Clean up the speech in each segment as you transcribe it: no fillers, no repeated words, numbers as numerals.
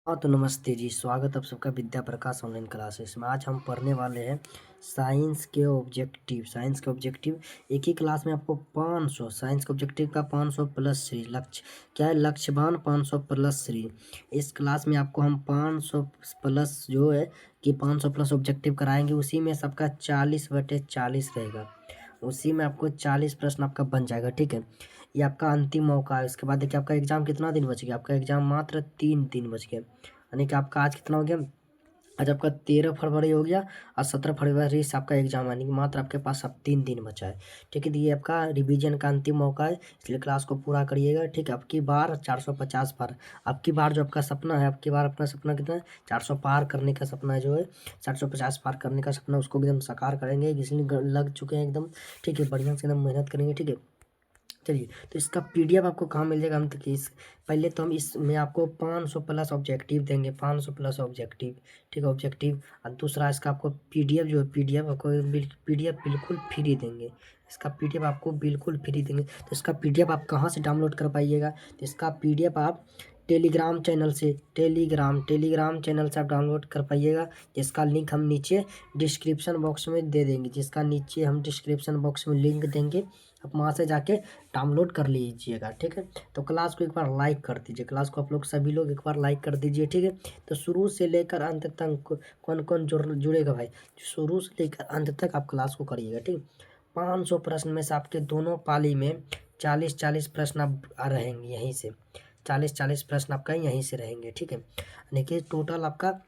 हाँ तो नमस्ते जी, स्वागत आप सबका विद्या प्रकाश ऑनलाइन क्लासेस में। आज हम पढ़ने वाले हैं साइंस के ऑब्जेक्टिव। एक ही क्लास में आपको 500 साइंस के ऑब्जेक्टिव का 500 प्लस 3 लक्ष्य क्या है, लक्ष्यवान 500 प्लस 3। इस क्लास में आपको हम 500 प्लस जो है कि 500 प्लस ऑब्जेक्टिव कराएंगे। उसी में सबका 40/40 रहेगा। उसी में आपको 40 प्रश्न आपका बन जाएगा, ठीक है। ये आपका अंतिम मौका है। उसके बाद देखिए आपका एग्जाम कितना दिन बच गया, आपका एग्जाम मात्र 3 दिन बच गया। यानी कि आपका आज कितना हो गया, आज आपका 13 फरवरी हो गया और 17 फरवरी से आपका एग्जाम, यानी कि मात्र आपके पास अब 3 दिन बचा है, ठीक है। तो ये आपका रिवीजन का अंतिम मौका है, इसलिए क्लास को पूरा करिएगा, ठीक है। अब की बार 450 पार, अब की बार जो आपका सपना है, अब की बार अपना सपना कितना है, 400 पार करने का सपना है, जो है 450 पार करने का सपना, उसको एकदम साकार करेंगे, इसलिए लग चुके हैं एकदम, ठीक है। बढ़िया से एकदम मेहनत करेंगे, ठीक है। चलिए, तो इसका पीडीएफ आपको कहाँ मिल जाएगा, हम तक इस पहले तो हम इसमें आपको 500 प्लस ऑब्जेक्टिव देंगे, 500 प्लस ऑब्जेक्टिव, ठीक है, ऑब्जेक्टिव। और दूसरा इसका आपको पीडीएफ जो है, पीडीएफ आपको पीडीएफ बिल्कुल फ्री देंगे। इसका पीडीएफ आपको बिल्कुल फ्री देंगे। तो इसका पीडीएफ आप कहाँ से डाउनलोड कर पाइएगा, तो इसका पीडीएफ आप टेलीग्राम चैनल से, टेलीग्राम चैनल से आप डाउनलोड कर पाइएगा, जिसका लिंक हम नीचे डिस्क्रिप्शन बॉक्स में दे देंगे, जिसका नीचे हम डिस्क्रिप्शन बॉक्स में लिंक देंगे, आप वहाँ से जाके डाउनलोड कर लीजिएगा, ठीक है। तो क्लास को एक बार लाइक कर दीजिए, क्लास को आप लोग सभी लोग एक बार लाइक कर दीजिए, ठीक है। तो शुरू से लेकर अंत तक कौन कौन जुड़ेगा भाई, शुरू से लेकर अंत तक आप क्लास को करिएगा, ठीक है। 500 प्रश्न में से आपके दोनों पाली में 40-40 प्रश्न आप रहेंगे यहीं से, 40-40 प्रश्न आपका यहीं से रहेंगे, ठीक है। यानी कि टोटल आपका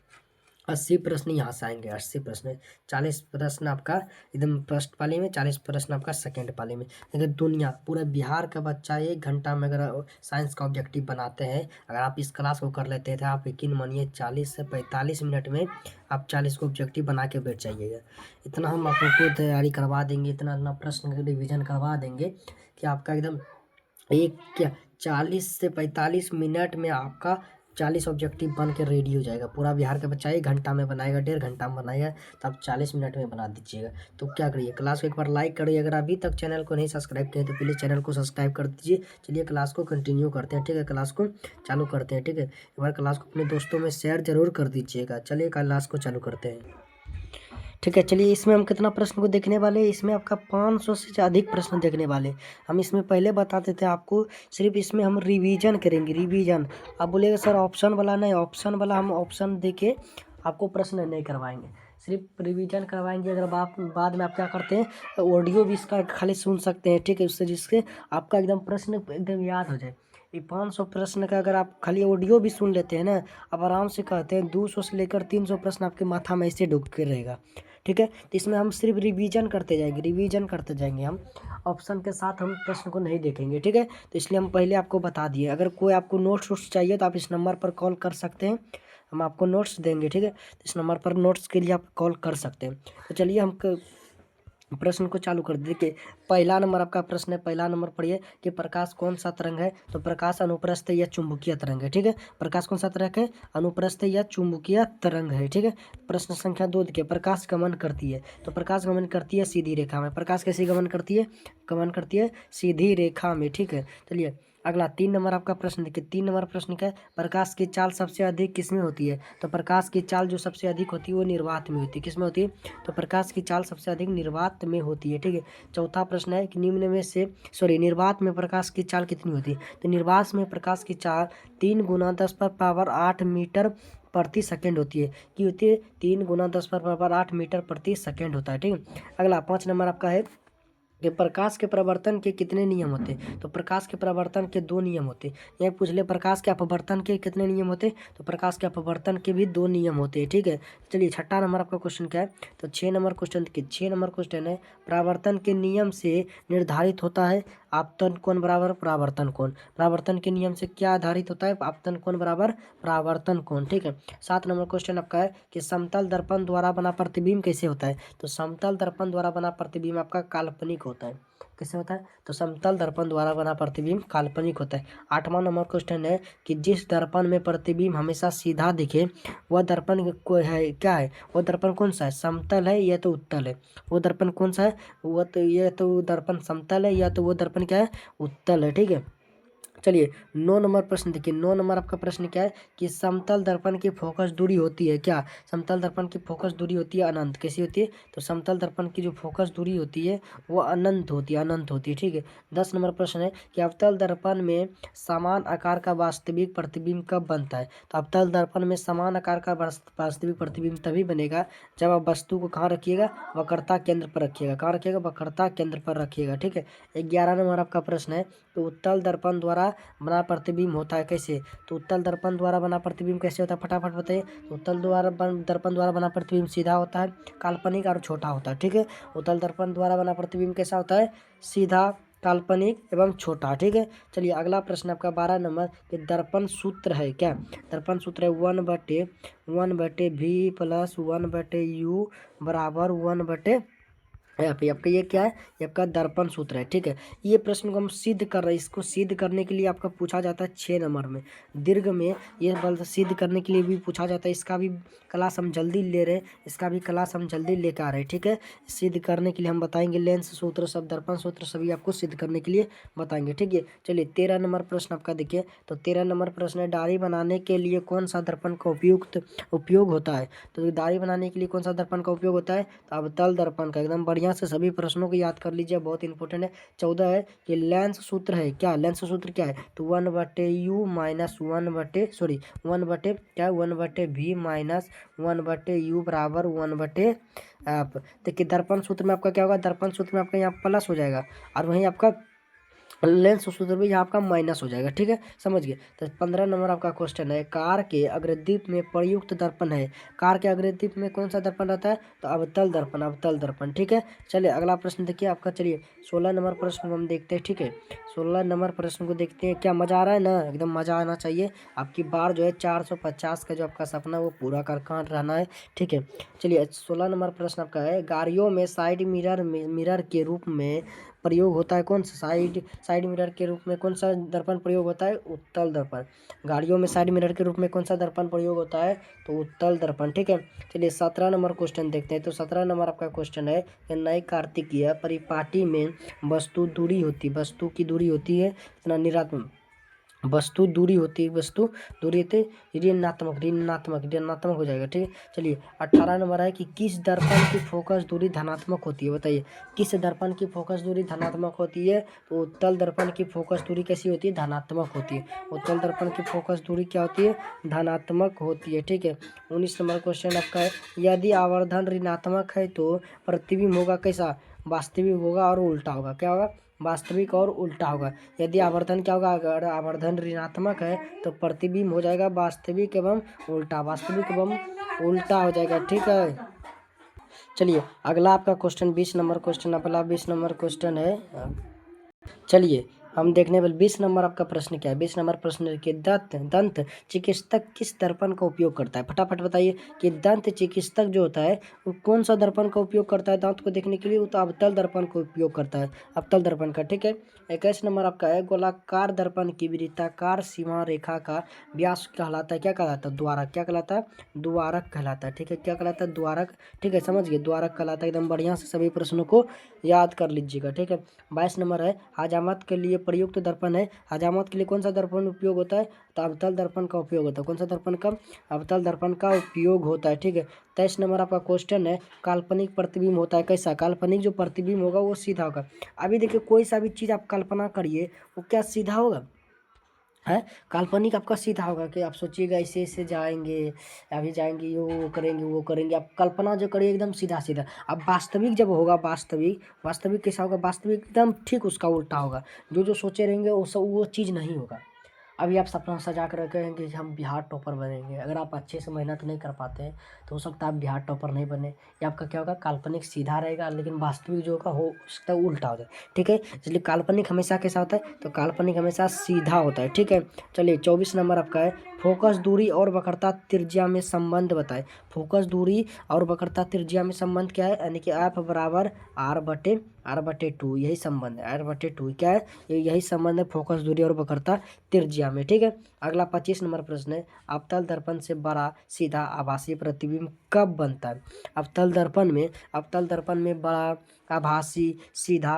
80 प्रश्न यहाँ से आएंगे, 80 प्रश्न, 40 प्रश्न आपका एकदम फर्स्ट पाली में, 40 प्रश्न आपका सेकेंड पाली में। अगर दुनिया पूरा बिहार का बच्चा 1 घंटा में अगर साइंस का ऑब्जेक्टिव बनाते हैं, अगर आप इस क्लास को कर लेते थे, आप यकीन मानिए 40 से 45 मिनट में आप 40 को ऑब्जेक्टिव बना के बैठ जाइएगा। इतना हम आप लोग को तैयारी करवा देंगे, इतना इतना प्रश्न का रिविजन करवा देंगे कि आपका एकदम एक क्या 40 से 45 मिनट में आपका 40 ऑब्जेक्टिव बन के रेडी हो जाएगा। पूरा बिहार का बच्चा 1 घंटा में बनाएगा, 1.5 घंटा में बनाएगा, तो आप 40 मिनट में बना दीजिएगा। तो क्या करिए, क्लास को एक बार लाइक करिए, अगर अभी तक चैनल को नहीं सब्सक्राइब किए तो प्लीज़ चैनल को सब्सक्राइब कर दीजिए। चलिए क्लास को कंटिन्यू करते हैं, ठीक है, क्लास को चालू करते हैं, ठीक है। एक बार क्लास को अपने दोस्तों में शेयर जरूर कर दीजिएगा। चलिए क्लास को चालू करते हैं, ठीक है। चलिए, इसमें हम कितना प्रश्न को देखने वाले हैं, इसमें आपका 500 से अधिक प्रश्न देखने वाले। हम इसमें पहले बताते थे आपको, सिर्फ इसमें हम रिवीजन करेंगे, रिवीजन। आप बोलेगा सर ऑप्शन वाला नहीं, ऑप्शन वाला हम ऑप्शन दे के आपको प्रश्न नहीं करवाएंगे, सिर्फ रिवीजन करवाएंगे। अगर आप बाद में आप क्या करते हैं, ऑडियो भी इसका खाली सुन सकते हैं, ठीक है, उससे जिससे आपका एकदम प्रश्न एकदम याद हो जाए। ये 500 प्रश्न का अगर आप खाली ऑडियो भी सुन लेते हैं ना, आप आराम से कहते हैं 200 से लेकर 300 प्रश्न आपके माथा में ऐसे डूब के रहेगा, ठीक है। तो इसमें हम सिर्फ रिवीजन करते जाएंगे, रिवीजन करते जाएंगे, हम ऑप्शन के साथ हम प्रश्न को नहीं देखेंगे, ठीक है। तो इसलिए हम पहले आपको बता दिए, अगर कोई आपको नोट्स वोट्स चाहिए तो आप इस नंबर पर कॉल कर सकते हैं, हम आपको नोट्स देंगे, ठीक है। तो इस नंबर पर नोट्स के लिए आप कॉल कर सकते हैं। तो चलिए हम प्रश्न को चालू कर देखिए। पहला नंबर आपका प्रश्न है, पहला नंबर पढ़िए कि प्रकाश कौन सा तरंग है, तो प्रकाश अनुप्रस्थ या चुंबकीय तरंग है, ठीक है। प्रकाश कौन सा तरंग है, अनुप्रस्थ या चुंबकीय तरंग है, ठीक है। प्रश्न संख्या 2 देखिए, प्रकाश गमन करती है, तो प्रकाश गमन करती है सीधी रेखा में। प्रकाश कैसे गमन करती है, गमन करती है सीधी रेखा में, ठीक है। चलिए अगला 3 नंबर आपका प्रश्न देखिए, 3 नंबर प्रश्न क्या है, प्रकाश की चाल सबसे अधिक किसमें होती है, तो प्रकाश की चाल जो सबसे अधिक होती है वो निर्वात में होती है, किसमें होती है, तो प्रकाश की चाल सबसे अधिक निर्वात में होती है, ठीक है। चौथा प्रश्न है कि निम्न में से निर्वात में प्रकाश की चाल कितनी होती है, तो निर्वात में प्रकाश की चाल 3 × 10⁻⁸ मीटर प्रति सेकेंड होती है, कि होती है 3 × 10⁻⁸ मीटर प्रति सेकेंड होता है, ठीक है। अगला 5 नंबर आपका है कि प्रकाश के प्रवर्तन के कितने नियम होते हैं, तो प्रकाश के प्रवर्तन के 2 नियम होते हैं। यह पूछ ले प्रकाश के अपवर्तन के कितने नियम होते हैं, तो प्रकाश के अपवर्तन के भी 2 नियम होते हैं, ठीक है। चलिए 6 नंबर आपका क्वेश्चन क्या है, तो 6 नंबर क्वेश्चन देखिए, 6 नंबर क्वेश्चन है, परावर्तन के नियम से निर्धारित होता है आपतन कोण बराबर परावर्तन कोण। परावर्तन के नियम से क्या आधारित होता है, आपतन कोण बराबर परावर्तन कोण, ठीक है। 7 नंबर क्वेश्चन आपका है कि समतल दर्पण द्वारा बना प्रतिबिंब कैसे होता है, तो समतल दर्पण द्वारा बना प्रतिबिंब आपका काल्पनिक होता है, कैसे होता है, तो समतल दर्पण द्वारा बना प्रतिबिंब काल्पनिक होता है। 8वां नंबर क्वेश्चन है कि जिस दर्पण में प्रतिबिंब हमेशा सीधा दिखे वह दर्पण को है क्या है, वह दर्पण कौन सा है, समतल है या तो उत्तल है, वो दर्पण कौन सा है, वह तो ये तो दर्पण समतल है या तो वो दर्पण क्या है, उत्तल है, ठीक है। चलिए 9 नंबर प्रश्न देखिए। 9 नंबर आपका प्रश्न क्या है कि समतल दर्पण की फोकस दूरी होती है क्या? समतल दर्पण की फोकस दूरी होती है अनंत। कैसी होती है? तो समतल दर्पण की जो फोकस दूरी होती है वो अनंत होती है, अनंत होती है। ठीक है। 10 नंबर प्रश्न है कि अवतल दर्पण में समान आकार का वास्तविक प्रतिबिंब कब बनता है? तो अवतल दर्पण में समान आकार का वास्तविक प्रतिबिंब तभी बनेगा जब आप वस्तु को कहाँ रखिएगा? वक्रता केंद्र पर रखिएगा। कहाँ रखिएगा? वक्रता केंद्र पर रखिएगा। ठीक है। 11 नंबर आपका प्रश्न है तो उत्तल दर्पण द्वारा बना प्रतिबिंब होता है कैसे? तो उत्तल दर्पण द्वारा बना प्रतिबिंब कैसे होता है? फटाफट बताइए। तो दर्पण द्वारा बना प्रतिबिंब सीधा होता है, काल्पनिक और छोटा होता है। ठीक है। उत्तल दर्पण द्वारा बना प्रतिबिंब कैसा होता है? सीधा, काल्पनिक एवं छोटा। ठीक है। चलिए अगला प्रश्न आपका 12 नंबर कि दर्पण सूत्र है क्या? दर्पण सूत्र है 1/1/v प्लस 1/u बराबर 1/। यहाँ पे आपका ये क्या है? ये आपका दर्पण सूत्र है। ठीक है। ये प्रश्न को हम सिद्ध कर रहे हैं। इसको सिद्ध करने के लिए आपका पूछा जाता है 6 नंबर में। दीर्घ में ये बल सिद्ध करने के लिए भी पूछा जाता है। इसका भी क्लास हम जल्दी ले रहे हैं, इसका भी क्लास हम जल्दी लेकर आ रहे हैं। ठीक है। सिद्ध करने के लिए हम बताएंगे लेंस सूत्र सब, दर्पण सूत्र सभी आपको सिद्ध करने के लिए बताएंगे। ठीक है। चलिए 13 नंबर प्रश्न आपका देखिए। तो 13 नंबर प्रश्न है दाढ़ी बनाने के लिए कौन सा दर्पण का उपयोग होता है? तो दाढ़ी बनाने के लिए कौन सा दर्पण का उपयोग होता है? तो अवतल दर्पण का। एकदम बढ़िया से सभी प्रश्नों को याद कर लीजिए, बहुत इंपॉर्टेंट है। 14 है कि लेंस सूत्र है क्या? लेंस सूत्र क्या है? तो 1/u माइनस 1/, क्या है? 1/v माइनस 1/u बराबर 1/। आप देखिए दर्पण सूत्र में आपका क्या होगा? दर्पण सूत्र में आपका यहाँ प्लस हो जाएगा और वहीं आपका लेंस सूत्र भी यहाँ आपका माइनस हो जाएगा। ठीक है। समझ गए। तो 15 नंबर आपका क्वेश्चन है कार के अग्रदीप में प्रयुक्त दर्पण है। कार के अग्रदीप में कौन सा दर्पण रहता है? तो अवतल दर्पण, अवतल दर्पण। ठीक है। चलिए अगला प्रश्न देखिए आपका। चलिए 16 नंबर प्रश्न को हम देखते हैं। ठीक है। 16 नंबर प्रश्न को देखते हैं। क्या मजा आ रहा है ना? एकदम मजा आना चाहिए। आपकी बार जो है 450 का जो आपका सपना है वो पूरा कर रहना है। ठीक है। चलिए 16 नंबर प्रश्न आपका है गाड़ियों में साइड मिरर के रूप में प्रयोग होता है कौन सा? साइड मिरर के रूप में कौन सा दर्पण प्रयोग होता है? उत्तल दर्पण। गाड़ियों में साइड मिरर के रूप में कौन सा दर्पण प्रयोग होता है? तो उत्तल दर्पण। ठीक है। चलिए 17 नंबर क्वेश्चन देखते हैं। तो 17 नंबर आपका क्वेश्चन है नए कार्तिकीय परिपाटी में वस्तु की दूरी होती है इतना निरात्मक। वस्तु दूरी होती है, वस्तु दूरी होती है ऋणात्मक हो जाएगा। ठीक है। चलिए 18 नंबर है कि किस दर्पण की फोकस दूरी धनात्मक होती है? बताइए किस दर्पण की फोकस दूरी धनात्मक होती है? तो उत्तल दर्पण की फोकस दूरी कैसी होती है? धनात्मक होती है। उत्तल दर्पण की फोकस दूरी क्या होती है? धनात्मक होती है। ठीक है। 19 नंबर क्वेश्चन आपका है यदि आवर्धन ऋणात्मक है तो प्रतिबिंब होगा कैसा? वास्तविक होगा और उल्टा होगा। क्या होगा? वास्तविक और उल्टा होगा। यदि आवर्धन क्या होगा? अगर आवर्धन ऋणात्मक है तो प्रतिबिंब हो जाएगा वास्तविक एवं उल्टा, वास्तविक एवं उल्टा हो जाएगा। ठीक है। चलिए अगला आपका क्वेश्चन 20 नंबर क्वेश्चन, अगला 20 नंबर क्वेश्चन है। चलिए हम देखने वाले 20 नंबर आपका प्रश्न क्या है? 20 नंबर प्रश्न कि दंत चिकित्सक किस दर्पण का उपयोग करता है? फटाफट बताइए कि दंत चिकित्सक जो होता है वो कौन सा दर्पण का उपयोग करता है दांत को देखने के लिए? वो तो अवतल दर्पण का उपयोग करता है, अवतल दर्पण का। ठीक है। 21 नंबर आपका है गोलाकार दर्पण की वृत्ताकार सीमा रेखा का व्यास कहलाता है क्या कहलाता है? द्वारक। क्या कहलाता है? द्वारक कहलाता है। ठीक है। क्या कहलाता है? द्वारक। ठीक है। समझ गए, द्वारक कहलाता है। एकदम बढ़िया से सभी प्रश्नों को याद कर लीजिएगा। ठीक है। 22 नंबर है हजामत के लिए प्रयुक्त दर्पण है। हजामत के लिए कौन सा दर्पण उपयोग होता है? तो अवतल दर्पण का उपयोग होता है। कौन सा दर्पण का? अवतल दर्पण का उपयोग होता है। ठीक है। 23 नंबर आपका क्वेश्चन है काल्पनिक प्रतिबिंब होता है कैसा? काल्पनिक जो प्रतिबिंब होगा वो सीधा होगा। अभी देखिए कोई सा भी चीज़ आप कल्पना करिए वो क्या सीधा होगा? है काल्पनिक आपका सीधा होगा कि आप सोचिएगा ऐसे ऐसे जाएंगे, अभी जाएंगे ये वो करेंगे वो करेंगे, आप कल्पना जो करिए एकदम सीधा सीधा। अब वास्तविक जब होगा, वास्तविक वास्तविक कैसा होगा? वास्तविक एकदम ठीक उसका उल्टा होगा। जो जो सोचे रहेंगे वो सब वो चीज़ नहीं होगा। अभी आप सपना सजा कर रखें कि हम बिहार टॉपर बनेंगे, अगर आप अच्छे से मेहनत नहीं कर पाते हैं तो हो सकता है आप बिहार टॉपर नहीं बने। ये आपका क्या होगा? काल्पनिक सीधा रहेगा लेकिन वास्तविक जो होगा हो सकता है उल्टा हो जाए। ठीक है। इसलिए काल्पनिक हमेशा कैसा होता है? तो काल्पनिक हमेशा सीधा होता है। ठीक है। चलिए 24 नंबर आपका है फोकस दूरी और वक्रता त्रिज्या में संबंध बताए। फोकस दूरी और वक्रता त्रिज्या में संबंध क्या है? यानी कि एफ बराबर r/2 यही संबंध है। r/2 क्या है? यही संबंध है फोकस दूरी और वक्रता त्रिज्या में। ठीक है। अगला 25 नंबर प्रश्न है अवतल दर्पण से बड़ा सीधा आभासी प्रतिबिंब कब बनता है? अवतल दर्पण में बड़ा आभासी सीधा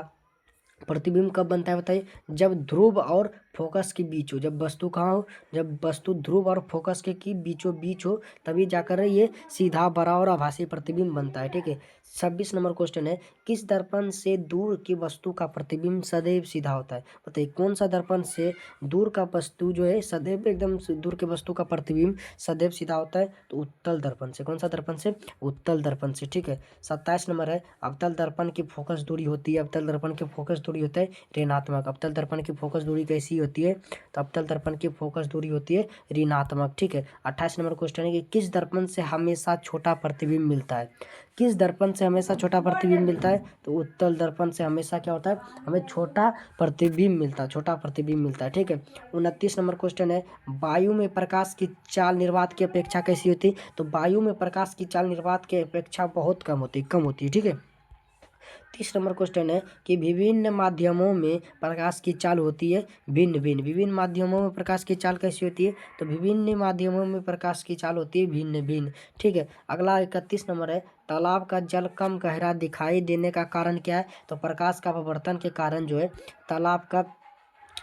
प्रतिबिंब कब बनता है बताइए? जब ध्रुव और फोकस के बीच हो, जब वस्तु कहाँ हो, जब वस्तु ध्रुव और फोकस के बीचों बीच हो, तभी जाकर ये सीधा बड़ा और आभासी प्रतिबिंब बनता है। ठीक है, 26 नंबर क्वेश्चन है, किस दर्पण से दूर की वस्तु का प्रतिबिंब सदैव सीधा होता है? बताइए कौन सा दर्पण से दूर का वस्तु जो है सदैव एकदम दूर के वस्तु का प्रतिबिंब सदैव सीधा होता है? तो उत्तल दर्पण से। कौन सा दर्पण से? उत्तल दर्पण से। ठीक है, 27 नंबर है, अवतल दर्पण की फोकस दूरी होती है, अवतल दर्पण की फोकस दूरी होता है ऋणात्मक। अवतल दर्पण की फोकस दूरी कैसी होती है? तो अवतल दर्पण की फोकस दूरी होती है ऋणात्मक। ठीक है, 28 नंबर क्वेश्चन है कि किस दर्पण से हमेशा छोटा प्रतिबिंब मिलता है? किस दर्पण से हमेशा छोटा प्रतिबिंब मिलता है? तो उत्तल दर्पण से हमेशा क्या होता है? हमें छोटा प्रतिबिंब मिलता है, छोटा प्रतिबिंब मिलता है। ठीक है, 29 नंबर क्वेश्चन है, वायु में प्रकाश की चाल निर्वात की अपेक्षा कैसी होती है? तो वायु में प्रकाश की चाल निर्वात की अपेक्षा बहुत कम होती है। ठीक है, 30 नंबर क्वेश्चन है कि विभिन्न माध्यमों में प्रकाश की चाल होती है भिन्न भिन्न। विभिन्न माध्यमों में प्रकाश की चाल कैसी होती है? तो विभिन्न माध्यमों में प्रकाश की चाल होती है भिन्न भिन्न। ठीक है, अगला 31 नंबर है, तालाब का जल कम गहरा दिखाई देने का कारण क्या है? तो प्रकाश का अपवर्तन के कारण जो है तालाब का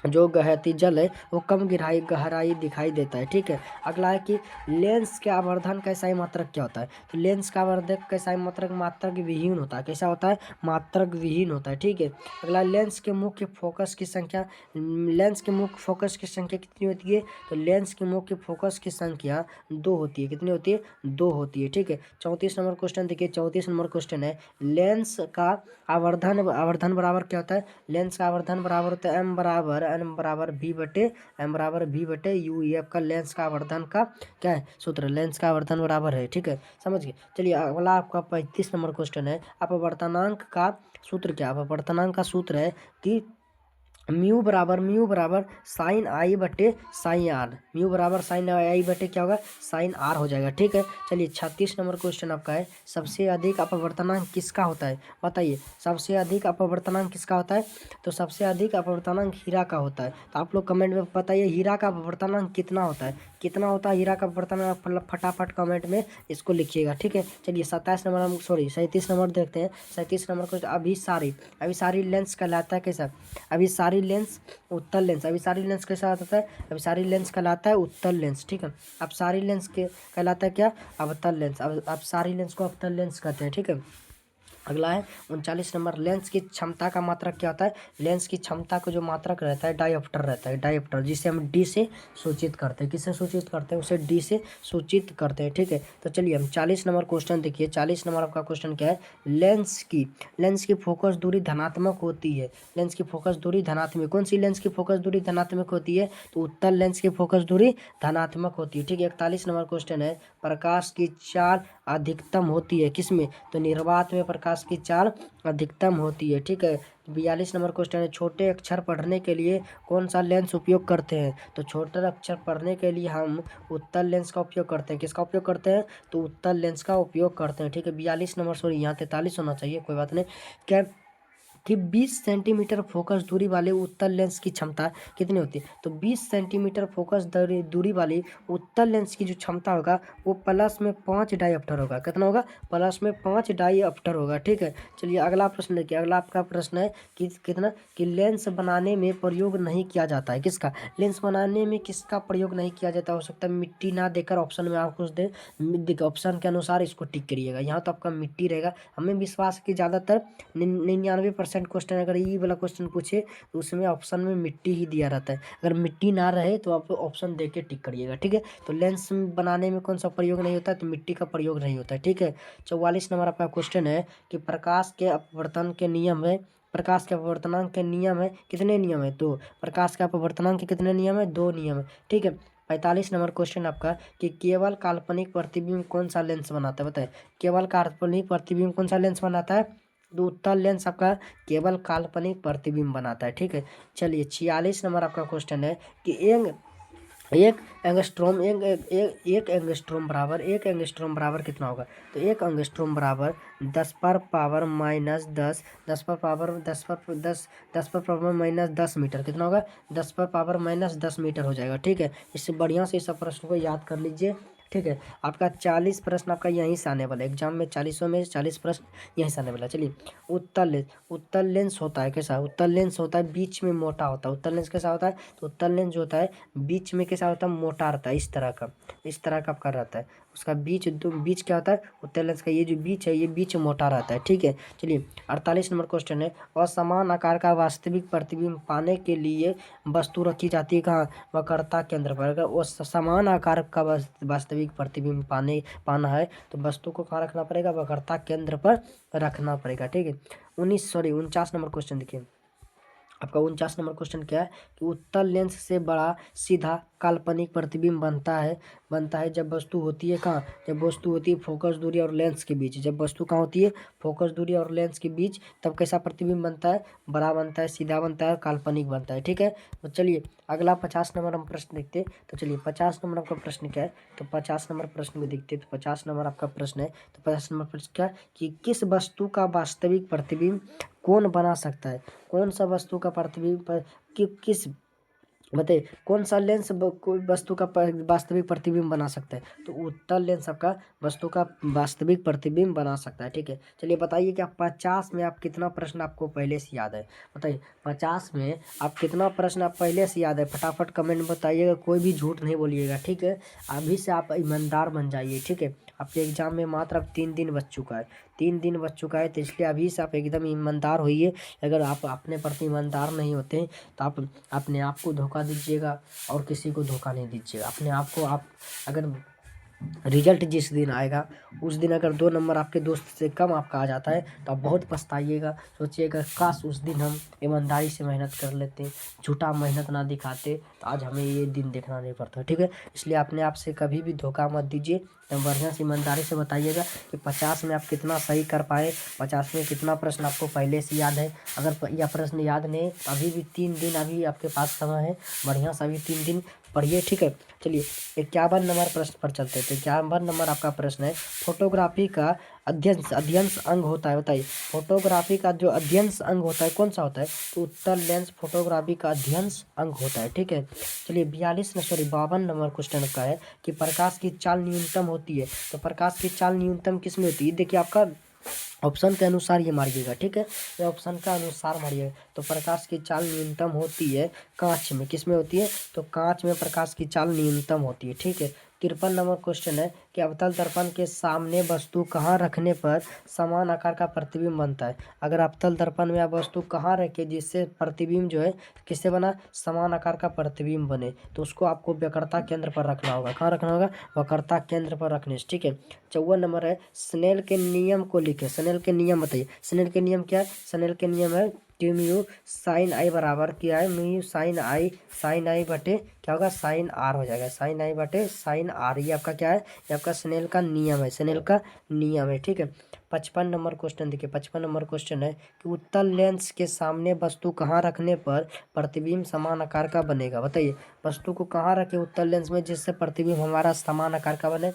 जो गहती जल है वो कम गहराई दिखाई देता है। ठीक है, अगला है कि लेंस के आवर्धन का इकाई मात्रक क्या होता है? तो लेंस का आवर्धक का इकाई मात्रक मात्रक विहीन होता है। कैसा होता है? मात्रक विहीन होता है। ठीक है, अगला लेंस के मुख्य फोकस की संख्या, लेंस के मुख्य फोकस की संख्या कितनी होती है? तो लेंस के मुख्य फोकस की संख्या 2 होती है। कितनी होती है? 2 होती है। ठीक है, 34 नंबर क्वेश्चन देखिए, 34 नंबर क्वेश्चन है, लेंस का आवर्धन आवर्धन बराबर क्या होता है? लेंस का आवर्धन बराबर होता है एम बराबर भी बटे यू। ये आपका लेंस का आवर्धन का क्या है? सूत्र। लेंस का आवर्धन बराबर है। ठीक है, समझ गए। चलिए अगला आपका 35 नंबर क्वेश्चन है, अपवर्तनांक का सूत्र क्या? अपवर्तनांक का सूत्र है कि म्यू बराबर साइन आई बटे साइन आर। म्यू बराबर साइन आई बटे क्या होगा? साइन आर हो जाएगा। ठीक है, चलिए 36 नंबर क्वेश्चन आपका है, सबसे अधिक अपवर्तनांक किसका होता है? बताइए सबसे अधिक अपवर्तनांक किसका होता है? तो सबसे अधिक अपवर्तनांक हीरा का होता है। तो आप लोग कमेंट में बताइए हीरा का अपवर्तनांक कितना होता है? कितना होता है हीरा का अपवर्तनांक? फटाफट कमेंट में इसको लिखिएगा। ठीक है, चलिए 27 नंबर हम 37 नंबर देखते हैं। 37 नंबर क्वेश्चन, अभिसारी लेंस कहलाता है कैसा? अभिसारी लेंस उत्तल लेंस। अभिसारी लेंस कैसा होता है? अभिसारी लेंस कहलाता है उत्तल लेंस। ठीक है, अपसारी लेंस के कहलाता है क्या? अवतल लेंस। अब अपसारी लेंस को अवतल लेंस कहते हैं। ठीक है, अगला है 39 नंबर, लेंस की क्षमता का मात्रक क्या होता है? लेंस की क्षमता का जो मात्रक रहता है डायोप्टर रहता है। डायोप्टर जिसे हम डी से सूचित करते हैं। किससे सूचित करते हैं? उसे डी से सूचित करते हैं। ठीक है, तो चलिए हम 40 नंबर क्वेश्चन देखिए। 40 नंबर आपका क्वेश्चन क्या है? लेंस की फोकस दूरी धनात्मक होती है। लेंस की फोकस दूरी धनात्मक, कौन सी लेंस की फोकस दूरी धनात्मक होती है? तो उत्तल लेंस की फोकस दूरी धनात्मक होती है। ठीक है, 41 नंबर क्वेश्चन है, प्रकाश की चाल अधिकतम होती है किसमें? तो निर्वात में प्रकाश की चाल अधिकतम होती है। ठीक है, 42 नंबर क्वेश्चन है, छोटे अक्षर पढ़ने के लिए कौन सा लेंस उपयोग करते हैं? तो छोटे अक्षर पढ़ने के लिए हम उत्तल लेंस का उपयोग करते हैं। किसका उपयोग करते हैं? तो उत्तल लेंस का उपयोग करते हैं। ठीक है, 42 नंबर, सॉरी यहाँ 43 होना चाहिए, कोई बात नहीं। क्या कि 20 सेंटीमीटर फोकस दूरी वाले उत्तल लेंस की क्षमता कितनी होती है? तो 20 सेंटीमीटर फोकस दूरी वाली उत्तल लेंस की जो क्षमता होगा वो प्लस में 5 डायोप्टर होगा। कितना होगा? प्लस में 5 डायोप्टर होगा। ठीक है, चलिए अगला प्रश्न देखिए। अगला आपका प्रश्न है कि कितना कि लेंस बनाने में प्रयोग नहीं किया जाता है। किसका? लेंस बनाने में किसका प्रयोग नहीं किया जाता? हो सकता है मिट्टी ना देकर ऑप्शन में आप कुछ दे, देखिए ऑप्शन के अनुसार इसको टिक करिएगा। यहाँ तो आपका मिट्टी रहेगा। हमें विश्वास है कि ज़्यादातर 99% क्वेश्चन अगर ये वाला क्वेश्चन पूछे तो उसमें ऑप्शन में मिट्टी ही दिया रहता है। अगर मिट्टी ना रहे तो आप ऑप्शन दे के टिक करिएगा। ठीक है, तो लेंस बनाने में कौन सा प्रयोग नहीं होता है? तो मिट्टी का प्रयोग नहीं होता है। ठीक है, 44 नंबर आपका क्वेश्चन है कि प्रकाश के अपवर्तन के नियम है, प्रकाश के अपवर्तनांक के नियम है कितने नियम है? 2। प्रकाश के अपवर्तनांक के कितने नियम है? 2 नियम है। ठीक है, 45 नंबर क्वेश्चन आपका कि केवल काल्पनिक प्रतिबिंब कौन सा लेंस बनाता है? बताए केवल काल्पनिक प्रतिबिंब कौन सा लेंस बनाता है? तो उत्तल लेंस आपका केवल काल्पनिक प्रतिबिंब बनाता है। ठीक है, चलिए 46 नंबर आपका क्वेश्चन है कि एक एंगस्ट्रोम बराबर कितना होगा? तो एक एंगस्ट्रोम बराबर 10 पर पावर माइनस 10 10 पर पावर 10 पर 10 10 पर पावर माइनस 10 मीटर। कितना होगा? 10 पर पावर माइनस 10 मीटर हो जाएगा। ठीक है, इससे बढ़िया से इस प्रश्न को याद कर लीजिए। ठीक है। आपका 40 प्रश्न आपका यहीं से आने वाला है एग्जाम में, 40 में 40 प्रश्न यहीं से आने वाला है। चलिए, उत्तर लेंस होता है कैसा, उत्तर लेंस होता है बीच में मोटा होता है। उत्तर लेंस कैसा होता है, तो उत्तर लेंस जो होता है बीच में कैसा होता है, मोटा रहता है, इस तरह का आपका रहता है। उसका बीच क्या होता है, उत्तर लेंस का ये जो बीच है, ये बीच मोटा रहता है। ठीक है। चलिए, 48 नंबर क्वेश्चन है, असमान आकार का वास्तविक प्रतिबिंब पाने के लिए वस्तु रखी जाती है कहाँ, वक्रता केंद्र पर। अगर वो समान आकार का वास्तविक प्रतिबिंब पाना है तो वस्तु को कहाँ रखना पड़ेगा, वक्रता केंद्र पर रखना पड़ेगा। ठीक है। 49 नंबर क्वेश्चन देखिए, आपका 49 नंबर क्वेश्चन क्या है कि उत्तल लेंस से बड़ा सीधा काल्पनिक प्रतिबिंब बनता है जब वस्तु होती है कहाँ, जब वस्तु होती है फोकस दूरी और लेंस के बीच। जब वस्तु कहाँ होती है, फोकस दूरी और लेंस के बीच, तब कैसा प्रतिबिंब बनता है, बड़ा बनता है, सीधा बनता है, काल्पनिक बनता है। ठीक है। तो चलिए अगला 50 नंबर हम प्रश्न देखते हैं। तो चलिए 50 नंबर आपका प्रश्न क्या है, तो 50 नंबर प्रश्न को देखते हैं। तो 50 नंबर आपका प्रश्न है, तो 50 नंबर प्रश्न क्या है कि किस वस्तु का वास्तविक प्रतिबिंब कौन बना सकता है, कौन सा वस्तु का प्रतिबिंब किस बताइए, कौन सा लेंस कोई वस्तु का वास्तविक प्रतिबिंब बना सकता है, तो उत्तल लेंस आपका वस्तु का वास्तविक प्रतिबिंब बना सकता है। ठीक है। चलिए बताइए कि आप 50 में आप कितना प्रश्न आपको पहले से याद है, बताइए 50 में आप कितना प्रश्न आप पहले से याद है, फटाफट कमेंट में बताइएगा, कोई भी झूठ नहीं बोलिएगा। ठीक है। अभी से आप ईमानदार बन जाइए। ठीक है। आपके एग्जाम में मात्र अब 3 दिन बच चुका है, 3 दिन बच चुका है, तो इसलिए अभी से आप एकदम ईमानदार होइए। अगर आप अपने प्रति ईमानदार नहीं होते हैं तो आप अपने आप को धोखा दीजिएगा और किसी को धोखा नहीं दीजिएगा। अपने आप को आप अगर रिजल्ट जिस दिन आएगा उस दिन अगर 2 नंबर आपके दोस्त से कम आपका आ जाता है तो आप बहुत पछताइएगा, सोचिएगा काश उस दिन हम ईमानदारी से मेहनत कर लेते, झूठा मेहनत ना दिखाते, तो आज हमें ये दिन देखना नहीं पड़ता। ठीक है। इसलिए अपने आप से कभी भी धोखा मत दीजिए, तो बढ़िया से ईमानदारी से बताइएगा कि 50 में आप कितना सही कर पाए, 50 में कितना प्रश्न आपको पहले से याद है। अगर यह प्रश्न याद नहीं तो अभी भी 3 दिन अभी आपके पास समय है, बढ़िया से अभी 3 दिन पढ़िए। ठीक है। चलिए 51 नंबर प्रश्न पर चलते हैं। तो 51 नंबर आपका प्रश्न है, फोटोग्राफी का अध्ययन अंग होता है, बताइए फोटोग्राफी का जो अध्ययन अंग होता है कौन सा होता है, तो उत्तल लेंस फोटोग्राफी का अध्ययन अंग होता है। ठीक है। चलिए 52 नंबर क्वेश्चन का है कि प्रकाश की चाल न्यूनतम होती है, तो प्रकाश की चाल न्यूनतम किस में होती है, देखिए आपका ऑप्शन के अनुसार ये मारिएगा। ठीक है। ये ऑप्शन का अनुसार मारिएगा। तो प्रकाश की चाल न्यूनतम होती है कांच में, किस में होती है, तो कांच में प्रकाश की चाल न्यूनतम होती है। ठीक है। 53 नंबर क्वेश्चन है कि अवतल दर्पण के सामने वस्तु कहाँ रखने पर समान आकार का प्रतिबिंब बनता है। अगर अवतल दर्पण में आप वस्तु कहाँ रखे जिससे प्रतिबिंब जो है किससे बना, समान आकार का प्रतिबिंब बने, तो उसको आपको वक्रता केंद्र पर रखना होगा। कहाँ रखना होगा, वक्रता केंद्र पर रखने से। ठीक है। 54 नंबर है, स्नेल के नियम को लिखे। स्नेल के नियम बताइए, स्नेल के नियम क्या है, स्नेल के नियम है कि म्यू साइन आई बराबर क्या है, म्यू साइन आई बटे क्या होगा, साइन आर हो जाएगा, साइन आई बटे साइन आर। ये आपका क्या है, ये आपका स्नेल का नियम है, स्नेल का नियम है। ठीक है। 55 नंबर क्वेश्चन देखिए, 55 नंबर क्वेश्चन है कि उत्तल लेंस के सामने वस्तु कहाँ रखने पर प्रतिबिंब समान आकार का बनेगा, बताइए वस्तु को कहाँ रखे उत्तल लेंस में जिससे प्रतिबिंब हमारा समान आकार का बने,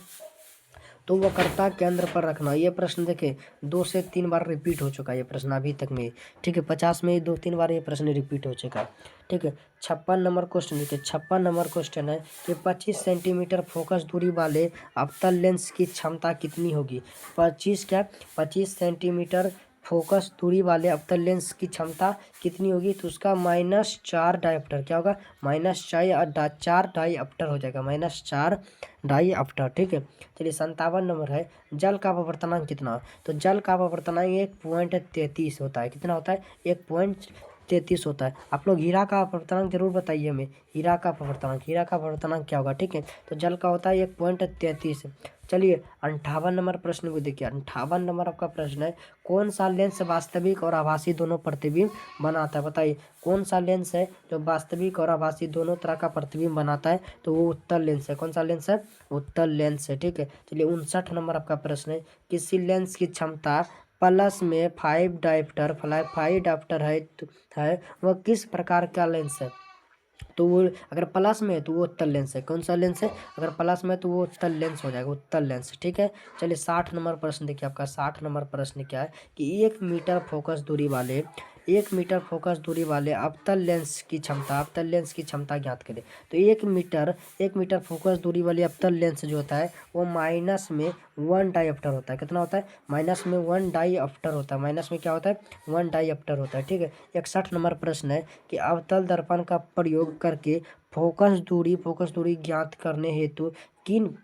तो वक्रता केंद्र पर रखना। ये प्रश्न देखे 2 से 3 बार रिपीट हो चुका है ये प्रश्न अभी तक में। ठीक है। 50 में 2-3 बार ये प्रश्न रिपीट हो चुका है। ठीक है। 56 नंबर क्वेश्चन देखिए, 56 नंबर क्वेश्चन है कि 25 सेंटीमीटर फोकस दूरी वाले अवतल लेंस की क्षमता कितनी होगी। 25 सेंटीमीटर फोकस दूरी वाले अवतल लेंस की क्षमता कितनी होगी, तो उसका -4 डायप्टर क्या होगा, -4 डायप्टर हो जाएगा, -4 डायप्टर। ठीक है। चलिए 57 नंबर है, जल का अपवर्तनांक कितना, तो जल का अपवर्तनांक 1.33 होता है। कितना होता है, 1.33 होता है। आप लोग हीरा का अपवर्तनांक जरूर बताइए हमें, हीरा का अपवर्तनांक क्या होगा। ठीक है। तो जल का होता है 1.33। चलिए 58 नंबर प्रश्न को देखिए, 58 नंबर आपका प्रश्न है, कौन सा लेंस वास्तविक और आभासी दोनों प्रतिबिंब बनाता है, बताइए कौन सा लेंस है जो वास्तविक और आभासी दोनों तरह का प्रतिबिंब बनाता है, तो वो उत्तल लेंस है। कौन सा लेंस है, उत्तल लेंस है। ठीक है। चलिए 59 नंबर आपका प्रश्न है, किसी लेंस की क्षमता प्लस में 5 डायप्टर है वह किस प्रकार का लेंस है, तो वो अगर प्लस में है तो वो उत्तल लेंस है। कौन सा लेंस है, अगर प्लस में है तो वो उत्तल लेंस हो जाएगा, उत्तल लेंस। ठीक है। चलिए 60 नंबर प्रश्न देखिए, आपका 60 नंबर प्रश्न क्या है कि 1 मीटर फोकस दूरी वाले 1 मीटर फोकस दूरी वाले अवतल लेंस की क्षमता ज्ञात करें। तो 1 मीटर फोकस दूरी वाली अवतल लेंस जो होता है वो माइनस में 1 डायऑप्टर होता है। कितना होता है? माइनस में 1 डायऑप्टर होता है। माइनस में क्या होता है? 1 डायऑप्टर होता है। ठीक है। 61 नंबर प्रश्न है कि अवतल दर्पण का प्रयोग करके फोकस दूरी ज्ञात करने हेतु किन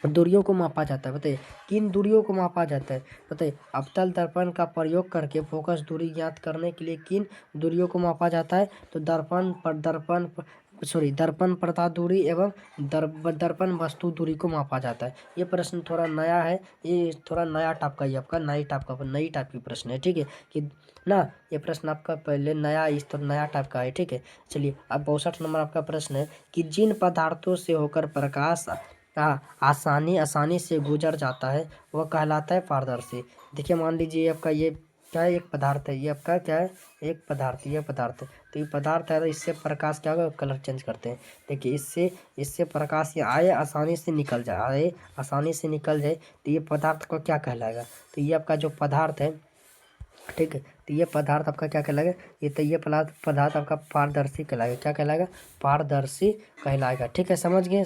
दूरियों को मापा जाता है? बताइए किन दूरियों को मापा जाता है? बताइए अवतल दर्पण का प्रयोग करके फोकस दूरी ज्ञात करने के लिए किन दूरियों को मापा जाता है? तो दर्पण प्रता दूरी एवं दर्पण वस्तु दूरी को मापा जाता है। ये प्रश्न थोड़ा नया है, ये थोड़ा नया टाइप का, ये आपका नई टाइप की प्रश्न है। ठीक है कि ना, ये प्रश्न आपका पहले नया टाइप का है। ठीक है। चलिए अब 62 नंबर आपका प्रश्न है कि जिन पदार्थों से होकर प्रकाश आसानी से गुजर जाता है वह कहलाता है पारदर्शी। देखिए मान लीजिए आपका ये क्या है? एक पदार्थ है। ये आपका क्या है? एक पदार्थ। ये पदार्थ है। तो ये पदार्थ है, तो इससे प्रकाश क्या होगा? कलर चेंज करते हैं। देखिए इससे प्रकाश ये आसानी से निकल जाए तो ये पदार्थ को क्या कहलाएगा? तो ये आपका जो पदार्थ है, ठीक है, तो ये पदार्थ आपका क्या कहलाएगा? ये पदार्थ आपका पारदर्शी कहलाएगा। क्या कहलाएगा? पारदर्शी कहलाएगा। ठीक है। समझ गए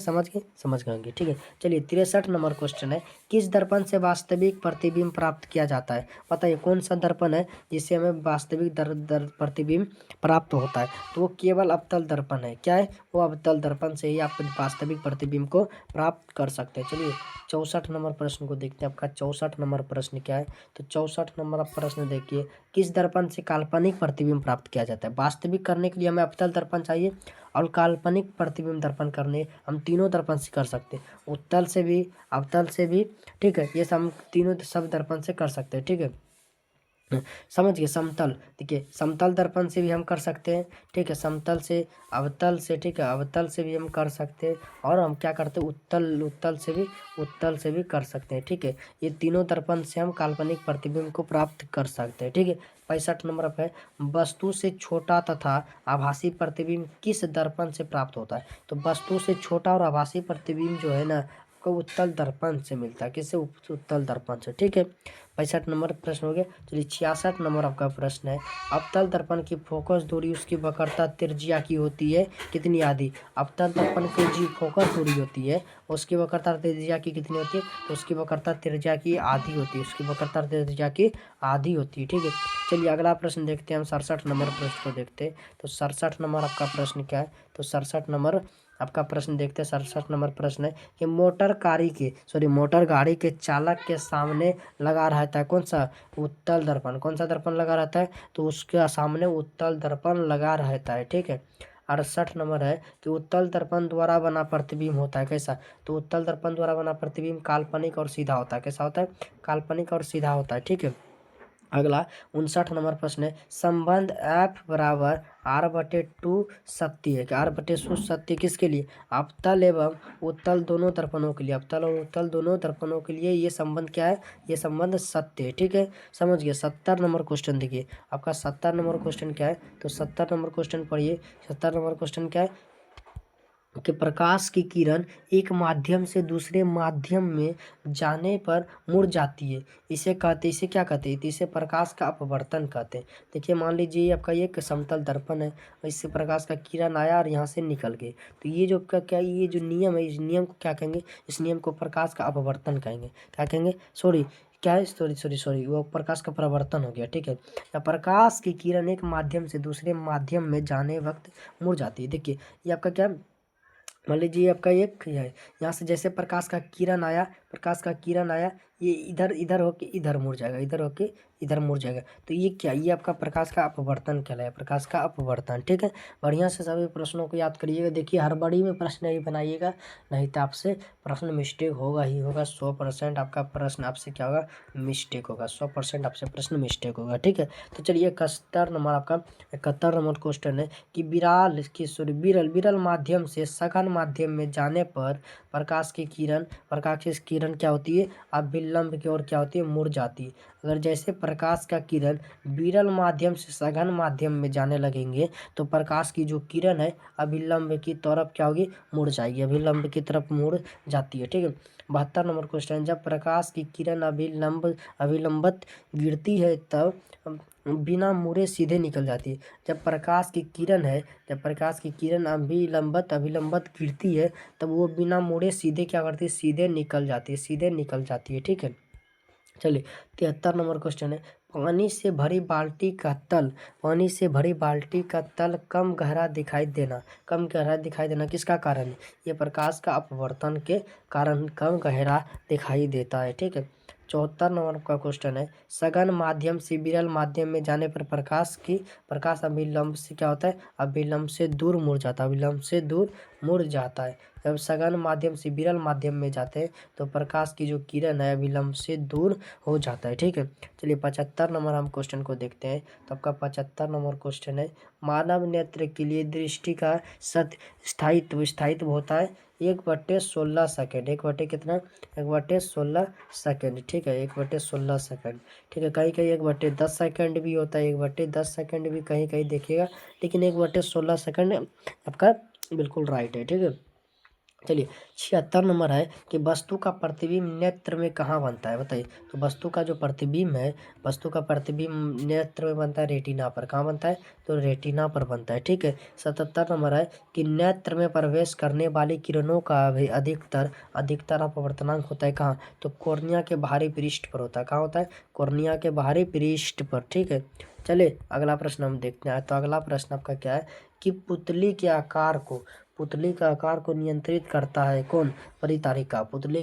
होंगे। ठीक है। चलिए 63 नंबर क्वेश्चन है, किस दर्पण से वास्तविक प्रतिबिंब प्राप्त किया जाता है? बताइए कौन सा दर्पण है जिससे हमें वास्तविक प्रतिबिंब प्राप्त होता है? तो वो केवल अवतल दर्पण है। क्या है? वो अवतल दर्पण से ही आप वास्तविक प्रतिबिंब को प्राप्त कर सकते हैं। चलिए 64 नंबर प्रश्न को देखते हैं। आपका 64 नंबर प्रश्न क्या है? तो 64 नंबर प्रश्न देखिए, किस दर्पण से काल्पनिक प्रतिबिंब प्राप्त किया जाता है? वास्तविक करने के लिए हमें अवतल दर्पण चाहिए और काल्पनिक प्रतिबिंब दर्पण करने हम तीनों दर्पण से कर सकते हैं, उत्तल से भी, अवतल से भी। ठीक है। ये सब तीनों सब दर्पण से कर सकते हैं। ठीक है। समझ गए। समतल, देखिए समतल दर्पण से भी हम कर सकते हैं। ठीक है। समतल से, अवतल से, ठीक है, अवतल से भी हम कर सकते हैं। और हम क्या करते हैं? उत्तल से भी कर सकते हैं। ठीक है। ये तीनों दर्पण से हम काल्पनिक प्रतिबिंब को प्राप्त कर सकते हैं। ठीक है। 65 नंबर पे, वस्तु से छोटा तथा आभासी प्रतिबिंब किस दर्पण से प्राप्त होता है? तो वस्तु से छोटा और आभासी प्रतिबिंब जो है ना, को उत्तल दर्पण से मिलता है। किससे? उत्तल दर्पण से। ठीक है। 65 नंबर प्रश्न हो गया। चलिए 66 नंबर आपका प्रश्न है, अवतल दर्पण की फोकस दूरी उसकी वक्रता त्रिज्या की होती है कितनी आधी? अवतल दर्पण की जो फोकस दूरी होती है उसकी वक्रता त्रिज्या की कितनी होती है? तो उसकी वक्रता त्रिज्या की आधी होती है। उसकी वक्रता त्रिज्या की आधी होती है। ठीक है। चलिए अगला प्रश्न देखते हैं हम। 67 नंबर प्रश्न को देखते हैं। तो 67 नंबर आपका प्रश्न क्या है? तो 67 नंबर आपका प्रश्न देखते हैं। 67 नंबर प्रश्न है कि मोटर गाड़ी के चालक के सामने लगा रहता है कौन सा? उत्तल दर्पण। कौन सा दर्पण लगा रहता है? तो उसके सामने उत्तल दर्पण लगा रहता है। ठीक है। 68 नंबर है कि उत्तल दर्पण द्वारा बना प्रतिबिंब होता है कैसा? तो उत्तल दर्पण द्वारा बना प्रतिबिंब काल्पनिक और सीधा होता है। कैसा होता है? काल्पनिक और सीधा होता है। ठीक है। अगला 59 नंबर प्रश्न है, संबंध F बराबर R/2 सत्य है कि R/2 सत्य किसके लिए? अवतल एवं उत्तल दोनों दर्पणों के लिए। अवतल और उत्तल दोनों दर्पणों के लिए ये संबंध क्या है? ये संबंध सत्य है। ठीक है। समझ गए। 70 नंबर क्वेश्चन देखिए। आपका 70 नंबर क्वेश्चन क्या है? तो 70 नंबर क्वेश्चन पढ़िए। 70 नंबर क्वेश्चन क्या है कि प्रकाश की किरण एक माध्यम से दूसरे माध्यम में जाने पर मुड़ जाती है, इसे क्या कहते हैं? तो इसे प्रकाश का अपवर्तन कहते हैं। देखिए मान लीजिए आपका ये एक समतल दर्पण है, इससे प्रकाश का किरण आया और यहाँ से निकल गए, तो ये जो क्या ये जो नियम है, इस नियम को क्या कहेंगे? इस नियम को प्रकाश का अपवर्तन कहेंगे। क्या कहेंगे? क्या है? सॉरी, वो प्रकाश का परावर्तन हो गया। ठीक है। या प्रकाश की किरण एक माध्यम से दूसरे माध्यम में जाने वक्त मुड़ जाती है। देखिए ये आपका क्या, मान लीजिए आपका एक है, यहाँ से जैसे प्रकाश का किरण आया, ये इधर होके इधर मुड़ जाएगा, इधर होके इधर मुड़ जाएगा। तो ये क्या? ये आपका प्रकाश का अपवर्तन कहलाया, प्रकाश का अपवर्तन। ठीक है। बढ़िया से सभी प्रश्नों को याद करिएगा। देखिए हड़बड़ी में प्रश्न नहीं बनाइएगा, नहीं तो आपसे प्रश्न मिस्टेक होगा ही होगा। 100% आपका प्रश्न आपसे क्या होगा? मिस्टेक होगा। 100% आपसे प्रश्न मिस्टेक होगा। ठीक है। तो चलिए 71 नंबर क्वेश्चन है कि विरल माध्यम से सघन माध्यम में जाने पर प्रकाश की किरण क्या होती है? अब विलंब की ओर क्या होती है? मुड़ जाती है। अगर जैसे प्रकाश का किरण विरल माध्यम से सघन माध्यम में जाने लगेंगे तो प्रकाश की जो किरण है अभिलंब की तरफ क्या होगी, मुड़ जाएगी, अभिलंब की तरफ मुड़ जाती है। ठीक है। 72 नंबर क्वेश्चन, जब प्रकाश की किरण अभिलंबत गिरती है तब बिना मुड़े सीधे निकल जाती है। जब प्रकाश की किरण है, जब प्रकाश की किरण अभिलंबत गिरती है तब वो बिना मुड़े सीधे क्या करती है, सीधे निकल जाती है, सीधे निकल जाती है। ठीक है। चलिए 73 नंबर क्वेश्चन है, पानी से भरी बाल्टी का तल, पानी से भरी बाल्टी का तल कम गहरा दिखाई देना, कम गहरा दिखाई देना किसका कारण है, ये प्रकाश का अपवर्तन के कारण कम गहरा दिखाई देता है। ठीक है। 74 नंबर का क्वेश्चन है, सघन माध्यम से विरल माध्यम में जाने पर प्रकाश अभिलंब से क्या होता है, अभिलंब से दूर मुड़ जाता है, अभिलंब से दूर मुड़ जाता है। जब सघन माध्यम से विरल माध्यम में जाते हैं तो प्रकाश की जो किरण है अभिलंब से दूर हो जाता है। ठीक है। चलिए 75 नंबर हम क्वेश्चन को देखते हैं। तो आपका 75 नंबर क्वेश्चन है, मानव नेत्र के लिए दृष्टि का स्थायित्व होता है 1/16 सेकेंड, 1 कितना, 1/16 सेकेंड। ठीक है, 1/16 सेकेंड। ठीक है, कहीं कहीं 1/10 सेकेंड भी होता है, 1/10 सेकेंड भी कहीं कहीं देखिएगा, लेकिन 1/16 सेकेंड आपका बिल्कुल राइट है। ठीक है। चलिए 76 नंबर है कि वस्तु का प्रतिबिंब नेत्र में कहाँ बनता है, बताइए। तो वस्तु का जो प्रतिबिंब है, वस्तु का प्रतिबिंब नेत्र में बनता है रेटिना पर, कहाँ बनता है, तो रेटिना पर बनता है। ठीक है। 77 नंबर है कि नेत्र में प्रवेश करने वाली किरणों का भी अधिकतर अपवर्तनांक होता है कहाँ, तो कॉर्निया के बाहरी पृष्ठ पर होता है, कहाँ होता है, कॉर्निया के बाहरी पृष्ठ पर। ठीक है। चलिए अगला प्रश्न हम देखते हैं। तो अगला प्रश्न आपका क्या है कि पुतली के आकार को नियंत्रित करता है कौन, परितारिका। पुतली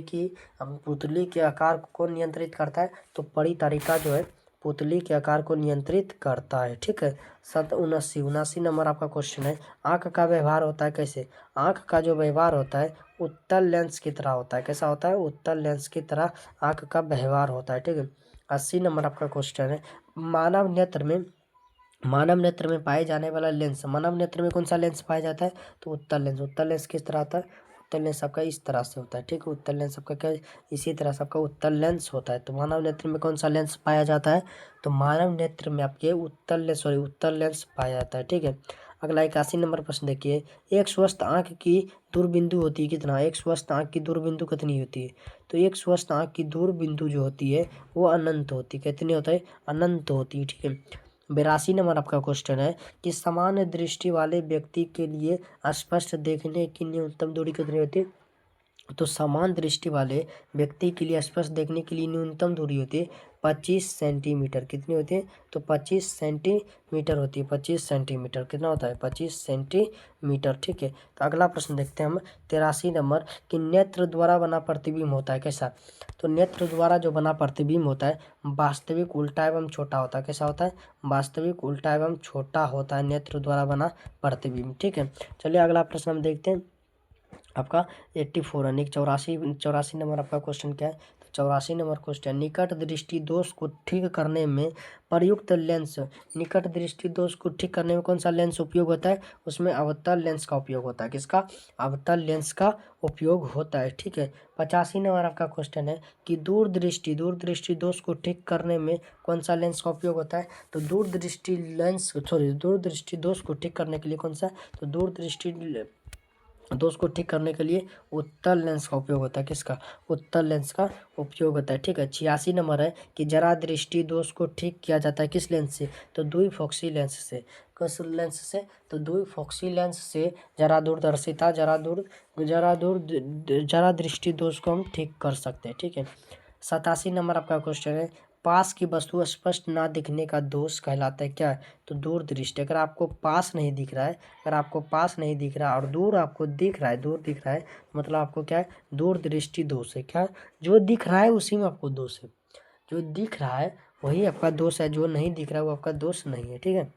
के आकार को कौन नियंत्रित करता है, तो परितारिका जो है पुतली के आकार को नियंत्रित करता है। ठीक है। 79 नंबर आपका क्वेश्चन है, आंख का व्यवहार होता है कैसे, आंख का जो व्यवहार होता है उत्तल लेंस की तरह होता है, कैसा होता है, उत्तल लेंस की तरह आंख का व्यवहार होता है। ठीक है। 80 नंबर आपका क्वेश्चन है, मानव नेत्र में पाए जाने वाला लेंस, मानव नेत्र में कौन सा लेंस पाया जाता है, तो उत्तल लेंस। उत्तल लेंस किस तरह आता है, उत्तल लेंस आपका इस तरह से होता है। ठीक है। उत्तल लेंस आपका क्या, इसी तरह से आपका उत्तल लेंस होता है। तो मानव नेत्र में कौन सा लेंस पाया जाता है, तो मानव नेत्र में आपके उत्तल लेंस पाया जाता है। ठीक है। अगला 81 नंबर प्रश्न देखिए, एक स्वस्थ आंख की दूरबिंदु होती है कितना, एक स्वस्थ आंख की दूरबिंदु कितनी होती है, तो एक स्वस्थ आंख की दूरबिंदु जो होती है वो अनंत होती है, कितनी होता है, अनंत होती है। ठीक है। 82 नंबर आपका क्वेश्चन है कि सामान्य दृष्टि वाले व्यक्ति के लिए स्पष्ट देखने की न्यूनतम दूरी कितनी होती है, तो समान दृष्टि वाले व्यक्ति के लिए स्पष्ट देखने के लिए न्यूनतम दूरी होती है 25 सेंटीमीटर, कितनी होती है, तो 25 सेंटीमीटर होती है, 25 सेंटीमीटर कितना होता है, 25 सेंटीमीटर। ठीक है। तो अगला प्रश्न देखते हैं हम 83 नंबर कि नेत्र द्वारा बना प्रतिबिंब होता है कैसा, तो नेत्र द्वारा जो बना प्रतिबिंब होता है वास्तविक उल्टा एवं छोटा होता है, कैसा होता है, वास्तविक उल्टा एवं छोटा होता है नेत्र द्वारा बना प्रतिबिंब। ठीक है। चलिए अगला प्रश्न हम देखते हैं आपका 84 यानी 84 नंबर आपका क्वेश्चन क्या है, तो 84 नंबर क्वेश्चन, निकट दृष्टि दोष को ठीक करने में प्रयुक्त लेंस, निकट दृष्टि दोष को ठीक करने में कौन सा लेंस उपयोग होता है, उसमें अवतल लेंस का उपयोग होता है, किसका, अवतल लेंस का उपयोग होता है। ठीक है। 85 नंबर आपका क्वेश्चन है कि दूरदृष्टि दोष को ठीक करने में कौन सा लेंस का उपयोग होता है, तो दूरदृष्टि दोष को ठीक करने के लिए कौन सा, तो दूरदृष्टि दोष को ठीक करने के लिए उत्तल लेंस का उपयोग होता है, किसका, उत्तल लेंस का उपयोग होता है। ठीक है। 86 नंबर है कि जरा दृष्टि दोष को ठीक किया जाता है किस लेंस से, तो द्विफोक्सी लेंस से, किस लेंस से, तो द्विफोक्सी लेंस से जरा दूरदर्शिता जरा दृष्टि दोष को हम ठीक कर सकते हैं। ठीक है। 87 नंबर आपका क्वेश्चन है, पास की वस्तु स्पष्ट ना दिखने का दोष कहलाता है क्या, तो दूर दृष्टि। अगर आपको पास नहीं दिख रहा है, अगर आपको पास नहीं दिख रहा और दूर आपको दिख रहा है, दूर दिख रहा है, मतलब आपको क्या है, दूर दृष्टि दोष है। क्या, जो दिख रहा है उसी में आपको दोष है, जो दिख रहा है वही आपका दोष है, जो नहीं दिख रहा है वो आपका दोष नहीं है। ठीक है।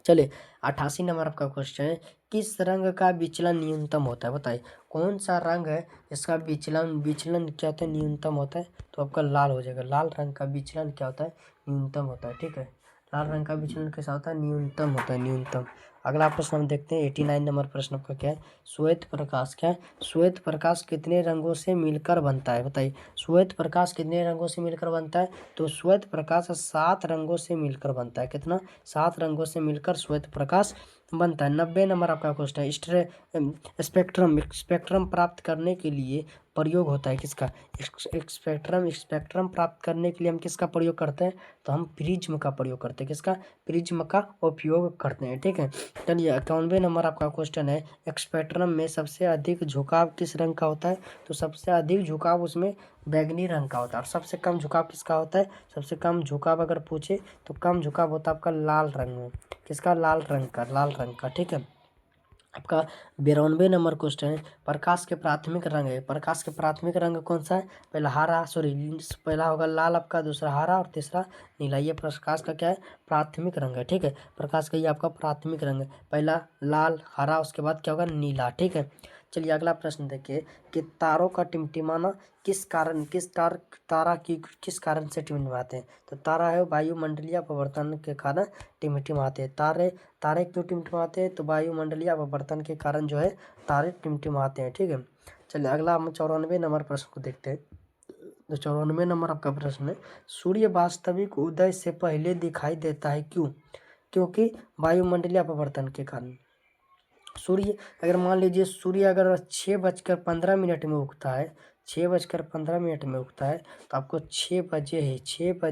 चलिए 88 नंबर आपका क्वेश्चन है, किस रंग का विचलन न्यूनतम होता है, बताइए कौन सा रंग है जिसका विचलन क्या होता है, न्यूनतम होता है, तो आपका लाल हो जाएगा, लाल रंग का विचलन क्या होता है, न्यूनतम होता है। ठीक है। लाल रंग का विचलन कैसा होता है, न्यूनतम होता है, न्यूनतम। अगला प्रश्न हम देखते हैं 89 नंबर प्रश्न आपका क्या है, श्वेत प्रकाश। क्या है, श्वेत प्रकाश कितने रंगों से मिलकर बनता है, बताइए। श्वेत प्रकाश कितने रंगों से मिलकर बनता है, तो श्वेत प्रकाश 7 रंगों से मिलकर बनता है। कितना, 7 रंगों से मिलकर श्वेत प्रकाश बनता है। 90 नंबर आपका क्वेश्चन है, स्पेक्ट्रम। स्पेक्ट्रम प्राप्त करने के लिए प्रयोग होता है किसका, स्पेक्ट्रम प्राप्त करने के लिए हम किसका प्रयोग करते हैं, तो हम प्रिज्म का प्रयोग करते हैं। किसका, प्रिज्म का उपयोग करते हैं। ठीक है, चलिए 91 नंबर आपका क्वेश्चन है, स्पेक्ट्रम में सबसे अधिक झुकाव किस रंग का होता है, तो सबसे अधिक झुकाव उसमें बैगनी रंग का होता है। और सबसे कम झुकाव किसका होता है, सबसे कम झुकाव अगर पूछे तो कम झुकाव होता है आपका लाल रंग में। किसका, लाल रंग का, लाल रंग का। ठीक है, आपका 92 नंबर क्वेश्चन है, प्रकाश के प्राथमिक रंग है। प्रकाश के प्राथमिक रंग कौन सा है, पहला हरा, सॉरी पहला होगा लाल आपका, दूसरा हरा और तीसरा नीला। ये प्रकाश का क्या है, प्राथमिक रंग है। ठीक है, प्रकाश का ये आपका प्राथमिक रंग है, पहला लाल, हरा, उसके बाद क्या होगा, नीला। ठीक है, चलिए अगला प्रश्न देखिए कि तारों का टिमटिमाना किस कारण, तारा की किस कारण से टिमटिमाते हैं, तो तारा है वायुमंडलीय अपवर्तन के कारण टिमटिमाते हैं। तारे क्यों टिमटिमाते हैं, तो वायुमंडलीय अपवर्तन के कारण जो है तारे टिमटिमाते हैं। ठीक है, चलिए अगला हम 94 नंबर प्रश्न को देखते हैं। तो 94 नंबर आपका प्रश्न है, सूर्य वास्तविक उदय से पहले दिखाई देता है, क्यों, क्योंकि वायुमंडलीय अपवर्तन के कारण। सूर्य अगर मान लीजिए सूर्य अगर 6:15 में उगता है, 6:15 में उगता है, तो आपको 6 बजे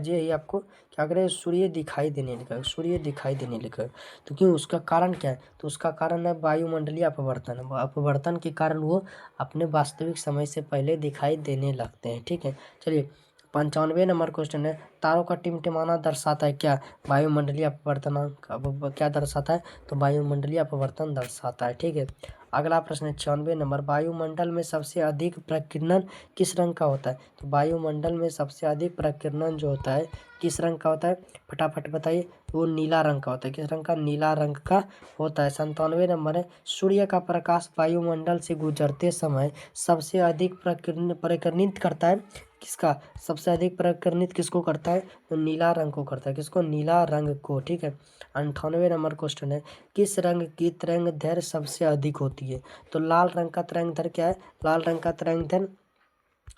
ही आपको क्या करें, सूर्य दिखाई देने लगा, सूर्य दिखाई देने लगा। तो क्यों, उसका कारण क्या है, तो उसका कारण है वायुमंडलीय अपवर्तन। अपवर्तन के कारण वो अपने वास्तविक समय से पहले दिखाई देने लगते हैं। ठीक है, चलिए 95 नंबर क्वेश्चन है, तारों का टिमटिमाना दर्शाता है क्या, वायुमंडलीय अपवर्तन क्या दर्शाता है, तो वायुमंडलीय अपवर्तन दर्शाता है। ठीक है, अगला प्रश्न है 96 नंबर, वायुमंडल में सबसे अधिक प्रकीर्णन किस रंग का होता है, तो वायुमंडल में सबसे अधिक प्रकीर्णन जो होता है किस रंग का होता है, फटाफट बताइए, वो नीला रंग का होता है। किस रंग का, नीला रंग का होता है। 97 नंबर है, सूर्य का प्रकाश वायुमंडल से गुजरते समय सबसे अधिक प्रकीर्णित करता है किसका, सबसे अधिक प्रकीर्णित किसको करता है, तो नीला रंग को करता है। किसको, नीला रंग को। ठीक है, 98 नंबर क्वेश्चन है, किस रंग की तरंग दैर्घ्य सबसे अधिक होती है, तो लाल रंग का तरंग दैर्घ्य क्या है, लाल रंग का तरंग दैर्घ्य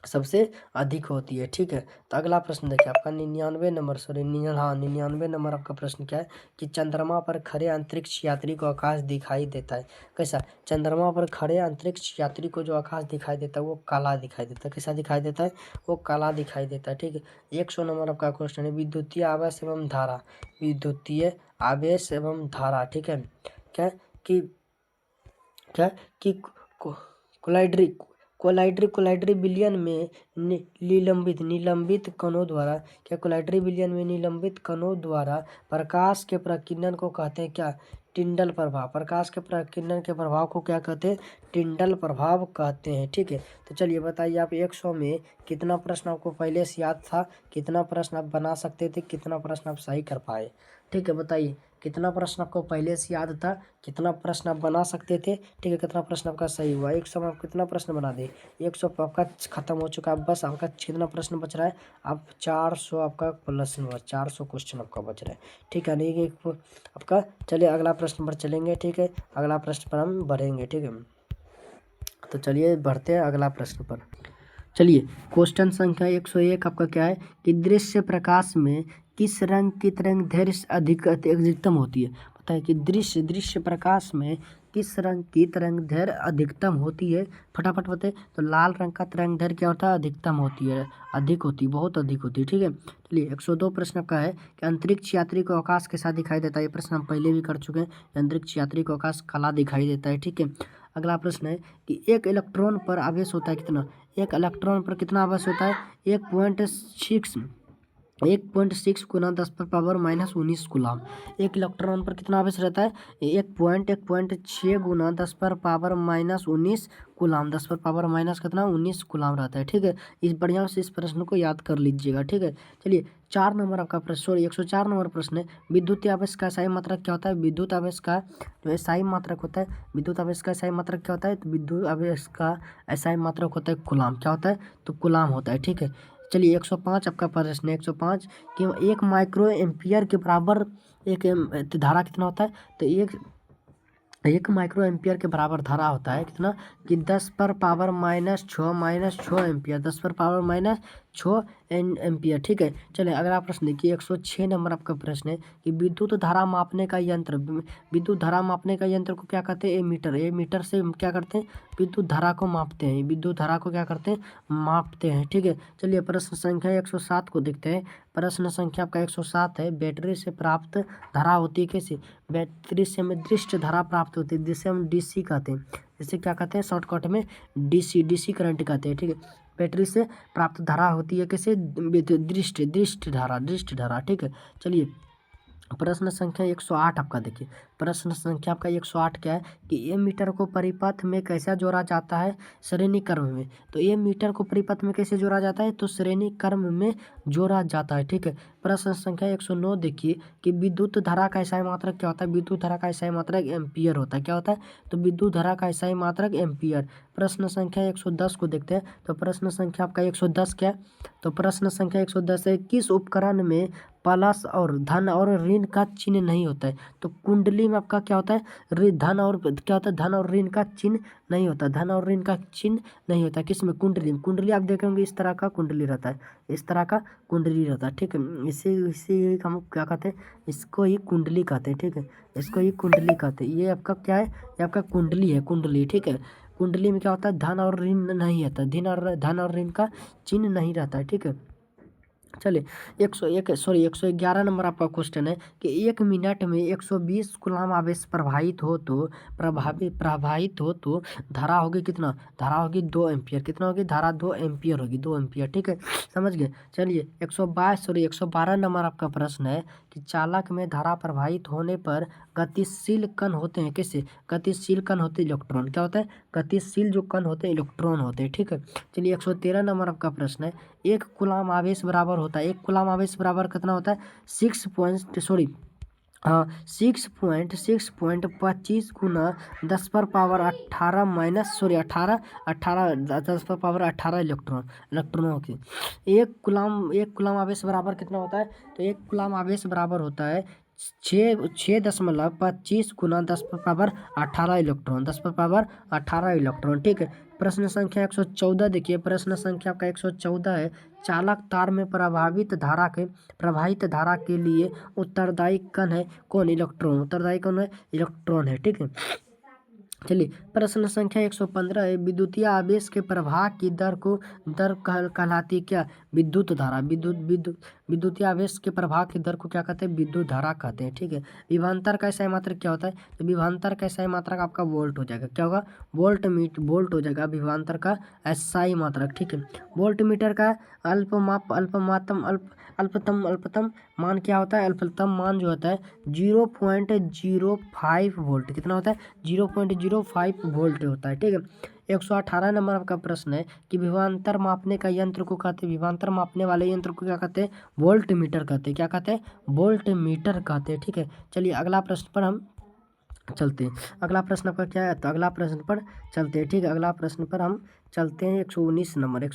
सबसे अधिक होती है। ठीक है, तो अगला प्रश्न देखिए आपका 99 नंबर, सॉरी 99 नंबर आपका प्रश्न क्या है कि चंद्रमा पर खड़े अंतरिक्ष यात्री को आकाश दिखाई देता है कैसा, चंद्रमा पर खड़े अंतरिक्ष यात्री को जो आकाश दिखाई देता है वो काला दिखाई देता है। कैसा दिखाई देता है, वो काला दिखाई देता है। ठीक है, 100 नंबर आपका क्वेश्चन है, विद्युतीय आवेश एवं धारा, विद्युतीय आवेश एवं धारा। ठीक है, क्या कि क्या कि कोलाइडरी कोलाइडरी विलयन में निलंबित कणों द्वारा, क्या कोलाइडरी विलयन में निलंबित कणों द्वारा प्रकाश के प्रकीर्णन को कहते हैं क्या, टिंडल प्रभाव। प्रकाश के प्रकीर्णन के प्रभाव को क्या कहते हैं, टिंडल प्रभाव कहते हैं। ठीक है, तो चलिए बताइए आप 100 में कितना प्रश्न आपको पहले से याद था, कितना प्रश्न आप बना सकते थे, कितना प्रश्न आप सही कर पाए। ठीक है, बताइए कितना प्रश्न आपको पहले से याद था, कितना प्रश्न आप बना सकते थे। ठीक है, कितना प्रश्न आपका सही हुआ, 100 में आप कितना प्रश्न बना दे, 100 आपका खत्म हो चुका है। बस आपका कितना प्रश्न बच रहा है, आप 400 आपका प्रश्न, 400 क्वेश्चन आपका बच रहा है। ठीक है, नहीं आपका, चलिए अगला प्रश्न पर चलेंगे। ठीक है, अगला प्रश्न पर हम बढ़ेंगे। ठीक है, तो चलिए बढ़ते हैं अगला प्रश्न पर। चलिए क्वेश्चन संख्या 101 आपका क्या है कि दृश्य प्रकाश में किस रंग की तरंग दैर्घ्य अधिकतम होती है। पता है कि दृश्य प्रकाश में किस रंग की तरंग दैर्घ्य अधिकतम होती है, फटाफट बताए, तो लाल रंग का तरंग दैर्घ्य क्या होता है, अधिकतम होती है, अधिक होती है, बहुत अधिक होती है। ठीक है, चलिए 102 प्रश्न का है कि अंतरिक्ष यात्री को आकाश के साथ दिखाई देता है। ये प्रश्न हम पहले भी कर चुके हैं, अंतरिक्ष यात्री को आकाश काला दिखाई देता है। ठीक है, अगला प्रश्न है कि एक इलेक्ट्रॉन पर आवेश होता है कितना, एक इलेक्ट्रॉन पर कितना आवेश होता है, 1.6 गुना 10⁻⁻19 कूलाम। एक इलेक्ट्रॉन पर कितना आवेश रहता है, 1.6 गुना 10⁻⁻19 कूलाम, 10⁻⁻ कितना 19 कूलाम रहता है। ठीक है, इस बढ़िया से इस प्रश्न को याद कर लीजिएगा। ठीक है, चलिए 4 नंबर आपका प्रश्न, सॉरी 104 नंबर प्रश्न है, विद्युत आवेश का SI मात्रक क्या होता है, विद्युत आवेश का जो SI मात्रक होता है, विद्युत आवेश का SI मात्रक क्या होता है, तो विद्युत आवेश का SI मात्रक होता है कूलाम। क्या होता है, तो कूलाम होता है। ठीक है, चलिए 105 आपका प्रश्न है 105 कि 1 माइक्रो एम्पियर के बराबर एक धारा कितना होता है। तो 1 माइक्रो एम्पियर के बराबर धारा होता है कितना कि 10 पर पावर -6 एम्पियर, 10 पर पावर -6 एम्पियर। ठीक है, चलिए अगला प्रश्न देखिए 106 नंबर आपका प्रश्न है कि विद्युत धारा मापने का यंत्र, विद्युत धारा मापने का यंत्र को क्या कहते हैं। एमीटर, एमीटर से हम क्या करते हैं, विद्युत धारा को मापते हैं, विद्युत धारा को क्या करते हैं, मापते हैं। ठीक है, चलिए प्रश्न संख्या 107 को देखते हैं। प्रश्न संख्या आपका 107 है, बैटरी से प्राप्त धारा होती है कैसे। बैटरी से हमें दृष्ट धारा प्राप्त होती है जिसे हम डीसी कहते हैं, जिसे क्या कहते हैं शॉर्टकट में डीसी करंट कहते हैं। ठीक है, बैटरी से प्राप्त धारा होती है कैसे, दृष्ट धारा। ठीक है, चलिए प्रश्न संख्या 108 आपका देखिए। प्रश्न संख्या आपका 108 क्या है कि ए मीटर को परिपथ में कैसे जोड़ा जाता है, श्रेणी क्रम में। तो ए मीटर को परिपथ में कैसे जोड़ा जाता है, तो श्रेणी क्रम में जोड़ा जाता है। ठीक है, प्रश्न संख्या 109 देखिए कि विद्युत धारा का एसआई मात्रक क्या होता है। विद्युत धारा का एसआई मात्रक एम्पियर होता है। क्या होता है, तो विद्युत धारा का एसआई मात्रक एम्पियर। प्रश्न संख्या 110 को देखते हैं। तो प्रश्न संख्या आपका 110 क्या है, तो प्रश्न संख्या 110 है किस उपकरण में प्लस और धन और ऋण का चिन्ह नहीं होता है। तो कुंडली में आपका क्या होता है, धन और क्या होता है, धन और ऋण का चिन्ह नहीं होता, धन और ऋण का चिन्ह नहीं होता। किसमें, कुंडली में। कुंडली आप देखेंगे इस तरह का कुंडली रहता है, इस तरह का कुंडली रहता है। ठीक है, इसे हम क्या कहते हैं, इसको ही कुंडली कहते हैं। ठीक है, इसको ही कुंडली कहते हैं। ये आपका क्या है, ये आपका कुंडली है, कुंडली। ठीक है, कुंडली में क्या होता है, धन और ऋण नहीं रहता, धन और ऋण का चिन्ह नहीं रहता है। ठीक है, चलिए 111 नंबर आपका क्वेश्चन है कि 1 मिनट में 120 कूलम आवेश प्रवाहित हो तो धारा होगी कितना, धारा होगी 2 एम्पियर। कितना होगी, धारा 2 एम्पियर होगी, 2 एम्पियर। ठीक है, समझ गए। चलिए 112 नंबर आपका प्रश्न है कि चालक में धारा प्रवाहित होने पर गतिशील कण होते हैं कैसे, गतिशील कण होते हैं इलेक्ट्रॉन। क्या होता है, गतिशील जो कण होते हैं इलेक्ट्रॉन होते हैं। ठीक है, चलिए 113 नंबर आपका प्रश्न है 1 कूलम आवेश बराबर होता है, 1 कूलम आवेश बराबर कितना होता है, 6.25 गुना 10 पर पावर 18 माइनस 10 पर पावर 18 इलेक्ट्रॉनों की। 1 कूलम आवेश बराबर कितना होता है, तो 1 कूलम आवेश बराबर होता है 6.25 गुना 10 पर पावर 18 इलेक्ट्रॉन, 10 पर पावर 18 इलेक्ट्रॉन। ठीक है, प्रश्न संख्या 114 देखिए। प्रश्न संख्या आपका 114 है चालक तार में प्रवाहित धारा के लिए उत्तरदायी कण है कौन, इलेक्ट्रॉन। उत्तरदायी कौन है, इलेक्ट्रॉन है। ठीक है, चलिए प्रश्न संख्या 115 है विद्युतीय आवेश के प्रवाह की दर कहलाती क्या, विद्युत धारा। विद्युतीय आवेश के प्रवाह की दर को क्या कहते हैं, विद्युत धारा कहते हैं। ठीक है, विभवांतर का एसआई मात्रक क्या होता है, तो विभवांतर का एसआई मात्रक आपका वोल्ट हो जाएगा। क्या होगा, वोल्ट हो जाएगा विभवांतर का एसआई मात्रक। ठीक है, वोल्ट मीटर का अल्पतम मान क्या होता है, अल्पतम मान जो होता है 0.05 वोल्ट। कितना होता है, 0.05 वोल्ट होता है। ठीक है, 118 नंबर आपका प्रश्न है कि विभवांतर मापने का यंत्र को कहते हैं, विभवांतर मापने वाले यंत्र को क्या कहते हैं, वोल्ट मीटर कहते हैं। क्या कहते हैं, वोल्ट मीटर कहते हैं। ठीक है, चलिए अगला प्रश्न पर हम चलते हैं। अगला प्रश्न आपका क्या है, तो अगला प्रश्न पर चलते हैं। ठीक है, अगला प्रश्न पर हम चलते हैं 119 नंबर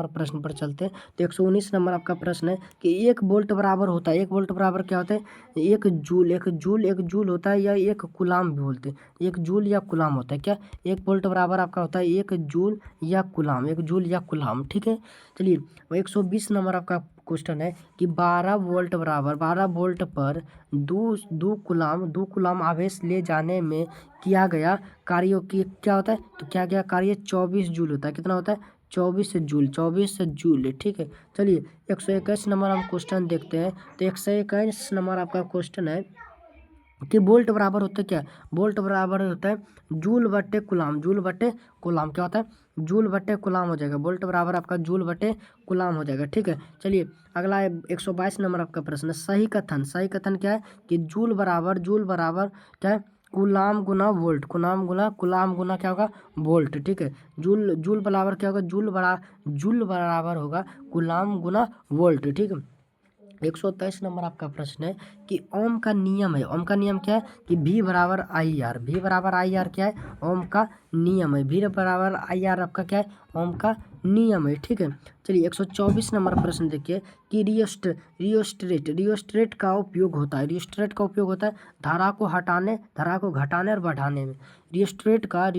प्रश्न पर चलते हैं। तो 119 नंबर आपका प्रश्न है कि 1 वोल्ट बराबर होता है, 1 वोल्ट बराबर क्या होता है, 1 जूल होता है या 1 कूलाम भी बोलते हैं, 1 जूल या कूलाम होता है। क्या, 1 वोल्ट बराबर आपका होता है 1 जूल या कूलाम, 1 जूल या कूलाम। ठीक है, चलिए 120 नंबर आपका क्वेश्चन है कि 12 वोल्ट पर दो कूलाम आवेश ले जाने में किया गया कार्यों की क्या होता है, तो क्या गया कार्य 24 जूल होता है। कितना होता है, 24 जूल। ठीक है, चलिए 121 नंबर हम क्वेश्चन देखते हैं। तो 121 नंबर आपका क्वेश्चन है कि वोल्ट बराबर होता है क्या, वोल्ट बराबर होता है जूल बटे कूलाम। क्या होता है, जूल बटे कूलाम हो जाएगा। वोल्ट बराबर आपका जूल बटे कूलाम हो जाएगा। ठीक है, चलिए अगला 122 नंबर आपका प्रश्न है सही कथन क्या है कि जूल बराबर क्या है, कूलाम गुना वोल्ट, कूलाम गुना क्या होगा, वोल्ट। ठीक है, जूल बराबर क्या होगा, जूल बराबर होगा कूलाम गुना वोल्ट। ठीक है, 123 नंबर आपका प्रश्न है कि ओम का नियम है, ओम का नियम क्या है कि V बराबर आई आर क्या है, ओम का नियम है, V बराबर आई आर आपका क्या है, ओम का नियम है। ठीक है, चलिए 124 नंबर प्रश्न देखिए कि रियोस्टेट का उपयोग होता है। रियोस्टेट का उपयोग होता है धारा को घटाने और बढ़ाने में। रियोस्टेट का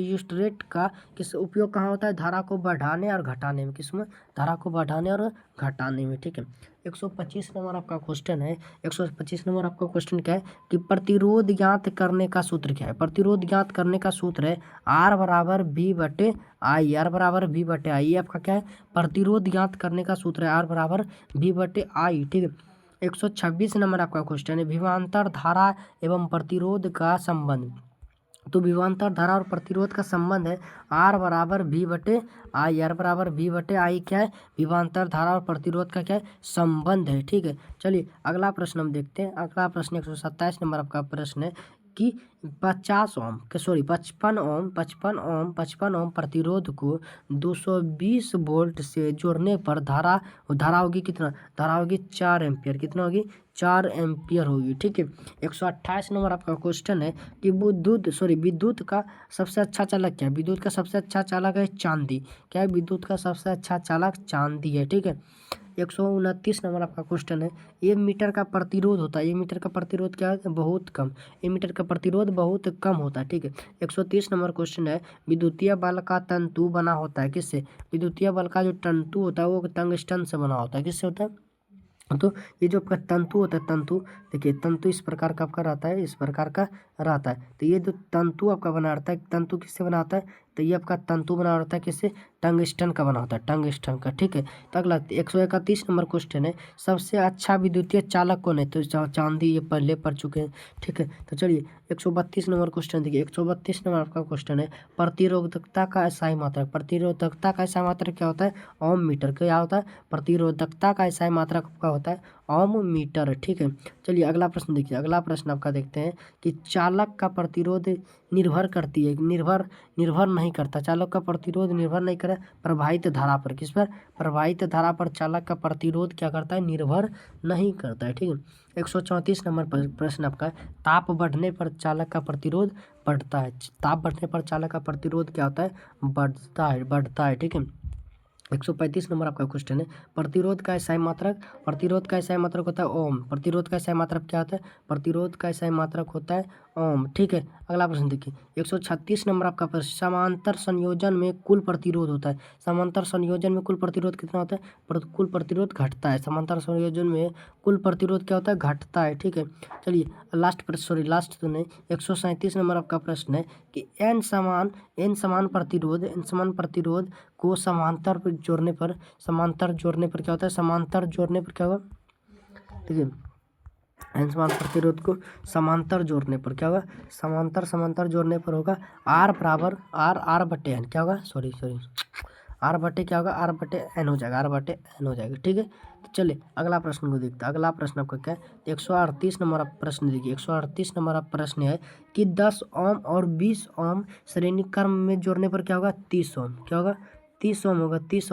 किस उपयोग कहाँ होता है? धारा को बढ़ाने और घटाने में। किसमें? धारा को बढ़ाने और घटाने में, ठीक है। 125 नंबर आपका क्वेश्चन है। 125 नंबर आपका क्वेश्चन क्या है कि प्रतिरोध ज्ञात करने का सूत्र क्या है? प्रतिरोध ज्ञात करने का सूत्र है R बराबर V बटे आई। R बराबर V बटे आई, ये आपका क्या है? प्रतिरोध ज्ञात करने का सूत्र है R बराबर V बटे आई, ठीक है। 126 नंबर आपका क्वेश्चन है विभवांतर धारा एवं प्रतिरोध का संबंध। तो विभवांतर धारा और प्रतिरोध का संबंध है R बराबर V बटे आई। R बराबर V बटे आई क्या है? विभवांतर धारा और प्रतिरोध का क्या है? संबंध है, ठीक है। चलिए अगला प्रश्न हम देखते हैं। अगला प्रश्न 127 नंबर आपका प्रश्न है कि 55 ओम प्रतिरोध को 220 वोल्ट से जोड़ने पर धारा होगी कितना? धारा होगी 4 एम्पियर। कितना होगी? 4 एम्पियर होगी, ठीक है। 128 नंबर आपका क्वेश्चन है कि विद्युत का सबसे अच्छा चालक क्या है? विद्युत का सबसे अच्छा चालक है चांदी। क्या है? विद्युत का सबसे अच्छा चालक चांदी है, ठीक है। 129 नंबर आपका क्वेश्चन है 1 मीटर का प्रतिरोध होता है। 1 मीटर का प्रतिरोध क्या है? बहुत कम। 1 मीटर का प्रतिरोध बहुत कम होता है, ठीक है। 130 नंबर क्वेश्चन है विद्युतीय बल का तंतु बना होता है किससे? विद्युतीय बल का जो तंतु होता है वो टंगस्टन से बना होता है। किससे होता है? तो ये जो आपका तंतु होता है, तंतु देखिए, तंतु इस प्रकार का आपका रहता है, इस प्रकार का रहता है। तो ये जो तंतु आपका बना रहता है, तंतु किससे बना होता है? तो ये आपका तंतु बना रहता है किससे? टंगस्टन का बना होता है, टंगस्टन का, ठीक है। तो अगला 131 नंबर क्वेश्चन है सबसे अच्छा विद्युतीय चालक कौन है? तो चांदी, ये पहले पढ़ चुके हैं, ठीक है। तो चलिए 132 नंबर क्वेश्चन देखिए। 132 नंबर आपका क्वेश्चन है प्रतिरोधकता का SI मात्रक। प्रतिरोधकता का SI मात्रक क्या होता है? ओम मीटर। क्या होता है? प्रतिरोधकता का SI मात्रक का होता है ओम मीटर, ठीक है। चलिए अगला प्रश्न देखिए। अगला प्रश्न आपका देखते हैं कि चालक का प्रतिरोध निर्भर करती है, निर्भर नहीं करता। चालक का प्रतिरोध निर्भर नहीं करे प्रवाहित धारा पर। किस पर? प्रवाहित धारा पर चालक का प्रतिरोध क्या करता है? निर्भर नहीं करता है, ठीक है। 134 नंबर प्रश्न आपका ताप बढ़ने पर चालक का प्रतिरोध बढ़ता है। ताप बढ़ने पर चालक का प्रतिरोध क्या होता है? बढ़ता है, ठीक है। 135 नंबर आपका क्वेश्चन है प्रतिरोध का SI मात्रक। प्रतिरोध का SI मात्रक होता है ओम। प्रतिरोध का SI मात्रक क्या होता है? प्रतिरोध का SI मात्रक होता है ओम, ठीक है। अगला प्रश्न देखिए 136 नंबर आपका प्रश्न समांतर संयोजन में कुल प्रतिरोध होता है। समांतर संयोजन में कुल प्रतिरोध कितना होता है? कुल प्रतिरोध घटता है। समांतर संयोजन में कुल प्रतिरोध क्या होता है? घटता है, ठीक है। चलिए लास्ट तो नहीं, 137 नंबर आपका प्रश्न है कि एन समान प्रतिरोध को समांतर जोड़ने पर क्या होता है? समांतर जोड़ने पर क्या होगा? ठीक है, समान प्रतिरोध को समांतर जोड़ने पर क्या होगा? समांतर जोड़ने पर होगा R बराबर R बटे एन। क्या होगा? सॉरी R बटे क्या होगा? R बटे एन हो जाएगा, R बटे एन हो जाएगा, ठीक है। तो चलिए अगला प्रश्न को देखते हैं। अगला प्रश्न आपका क्या है? 138 नंबर आप प्रश्न देखिए। 138 नंबर आप प्रश्न है कि 10 ओम और 20 ओम श्रेणी क्रम में जोड़ने पर क्या होगा? 30 ओम। क्या होगा? 30 ओम होगा, 30